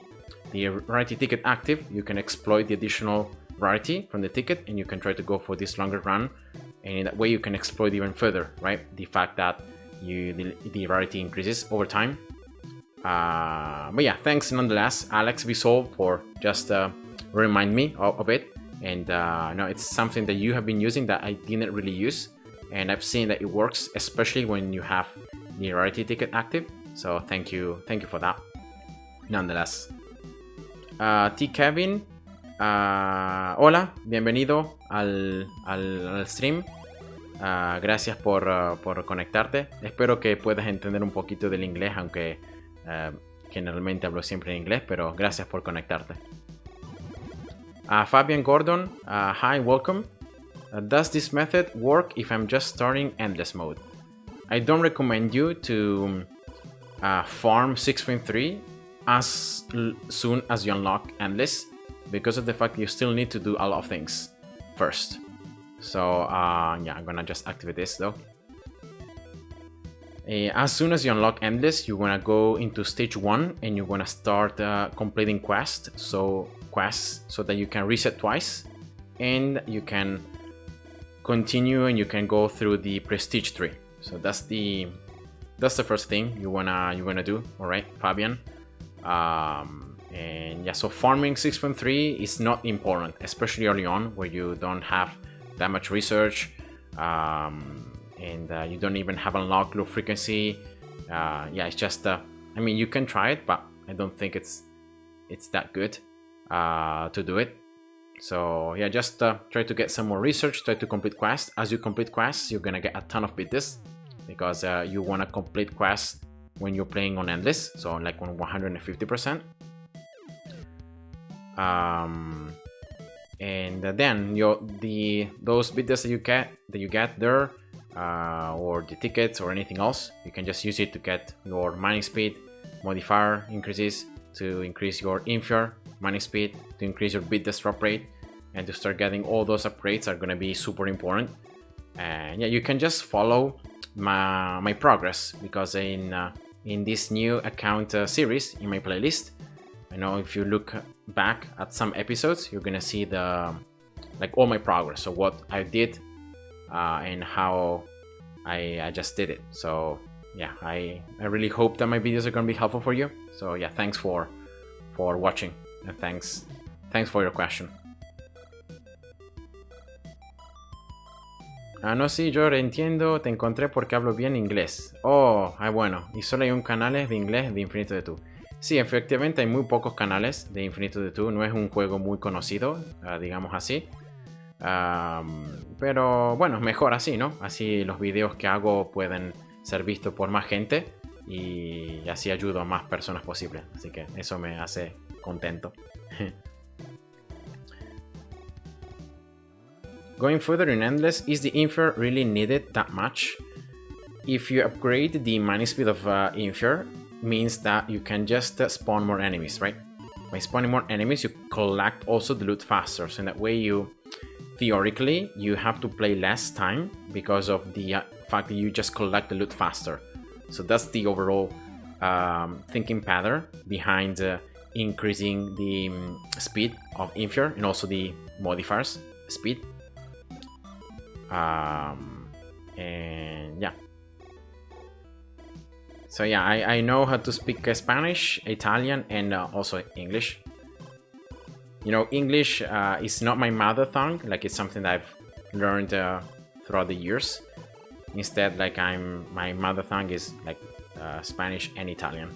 rarity ticket active, you can exploit the additional rarity from the ticket, and you can try to go for this longer run. And in that way, you can exploit even further, right? The fact that the rarity increases over time. But yeah, thanks nonetheless, Alex Visol, for just remind me of it. And no, it's something that you have been using that I didn't really use, and I've seen that it works, especially when you have the rarity ticket active. So thank you for that. Nonetheless, T. Kevin, hola, bienvenido al stream. Gracias por conectarte. Espero que puedas entender un poquito del inglés, aunque generalmente hablo siempre en inglés, pero gracias por conectarte. Fabian Gordon, hi, welcome. Does this method work if I'm just starting endless mode? I don't recommend you to farm 6.3 as soon as you unlock endless, because of the fact you still need to do a lot of things first. So yeah, I'm gonna just activate this though. As soon as you unlock endless, you wanna go into stage 1 and you wanna start completing quests so that you can reset twice, and you can continue and you can go through the prestige tree. So that's the first thing you wanna do. All right, Fabian. And yeah, so farming 6.3 is not important, especially early on where you don't have that much research, and you don't even have unlocked low frequency. Yeah, it's just I mean, you can try it, but I don't think it's that good to do it. So yeah, just try to get some more research, try to complete quests. As you complete quests, you're gonna get a ton of bits, because you want to complete quests when you're playing on endless, so like on 150%. And then those bits that you get there, or the tickets or anything else, you can just use it to get your mining speed modifier increases, to increase your infure mining speed, to increase your bit disrupt rate, and to start getting all those upgrades are going to be super important. And yeah, you can just follow my progress, because in this new account series in my playlist, I know if you look back at some episodes, you're gonna see all my progress, so what I did and how I just did it. So yeah, I really hope that my videos are gonna be helpful for you. So yeah, thanks for watching, and thanks for your question. Ah, no, sí, yo entiendo, te encontré porque hablo bien inglés. Oh, bueno, y solo hay un canal de inglés de Infinitode 2. Sí, efectivamente hay muy pocos canales de Infinitode 2, no es un juego muy conocido, digamos así. Pero bueno, mejor así, ¿no? Así los videos que hago pueden ser vistos por más gente y así ayudo a más personas posible. Así que eso me hace contento. Going further in Endless, is the Infure really needed that much? If you upgrade the mining speed of Infure, means that you can just spawn more enemies, right? By spawning more enemies, you collect also the loot faster. So in that way, theoretically, you have to play less time because of the fact that you just collect the loot faster. So that's the overall thinking pattern behind increasing the speed of Infure and also the modifiers speed. And yeah. So yeah, I know how to speak Spanish, Italian, and also English. You know, English is not my mother tongue, like it's something that I've learned throughout the years. Instead, like my mother tongue is like Spanish and Italian.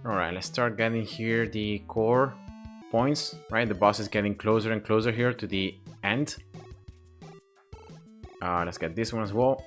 Alright, let's start getting here the core points, right? The boss is getting closer and closer here to the end. Let's get this one as well.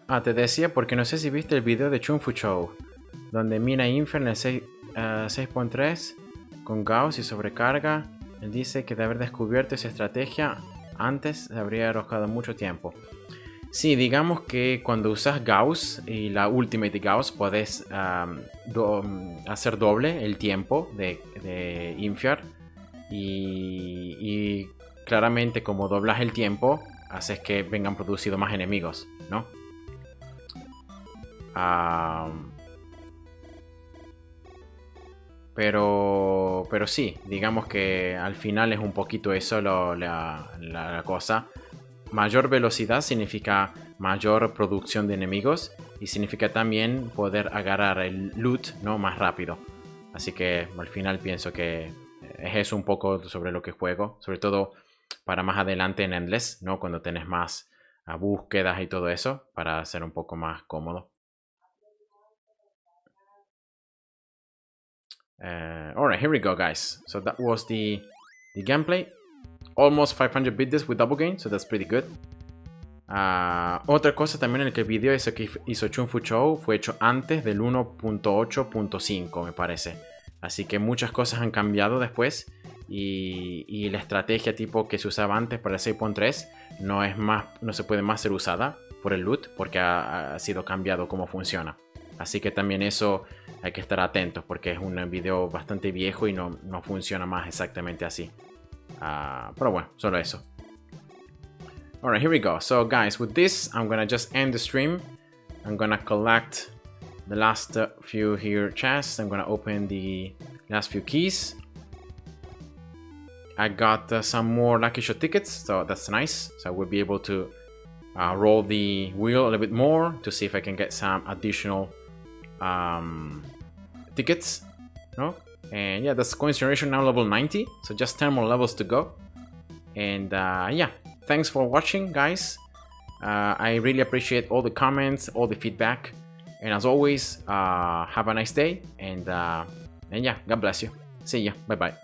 Ah, te decía porque no sé si viste el video de Chun Fu Show, donde mina Infinite 6.3 con Gauss y sobrecarga. Él dice que de haber descubierto esa estrategia antes se habría ahorrado mucho tiempo. Sí, digamos que cuando usas Gauss y la Ultimate Gauss podés hacer doble el tiempo de Infure y claramente como doblas el tiempo haces que vengan producidos más enemigos, ¿no? Pero sí, digamos que al final es un poquito eso la cosa. Mayor velocidad significa mayor producción de enemigos y significa también poder agarrar el loot, ¿no?, más rápido. Así que al final pienso que es eso un poco sobre lo que juego, sobre todo para más adelante en Endless, ¿no?, cuando tenés más búsquedas y todo eso, para ser un poco más cómodo. Alright, here we go, guys. So that was the gameplay. Almost 500 bits with double gain, so that's pretty good. Otra cosa también en el que el video ese que hizo Chun Fu Chou fue hecho antes del 1.8.5, me parece. Así que muchas cosas han cambiado después. Y la estrategia tipo que se usaba antes para el 6.3 no se puede más ser usada por el loot, porque ha sido cambiado cómo funciona. Así que también eso hay que estar atentos, porque es un video bastante viejo y no funciona más exactamente así. Pero bueno, solo eso. Alright, here we go. So guys, with this, I'm gonna just end the stream. I'm gonna collect the last few here chests. I'm gonna open the last few keys. I got some more Lucky Shot tickets, so that's nice. So we'll be able to roll the wheel a little bit more to see if I can get some additional tickets. No? And yeah, that's coin generation now level 90. So just 10 more levels to go. And yeah, thanks for watching, guys. I really appreciate all the comments, all the feedback. And as always, have a nice day. And yeah, God bless you. See ya. Bye-bye.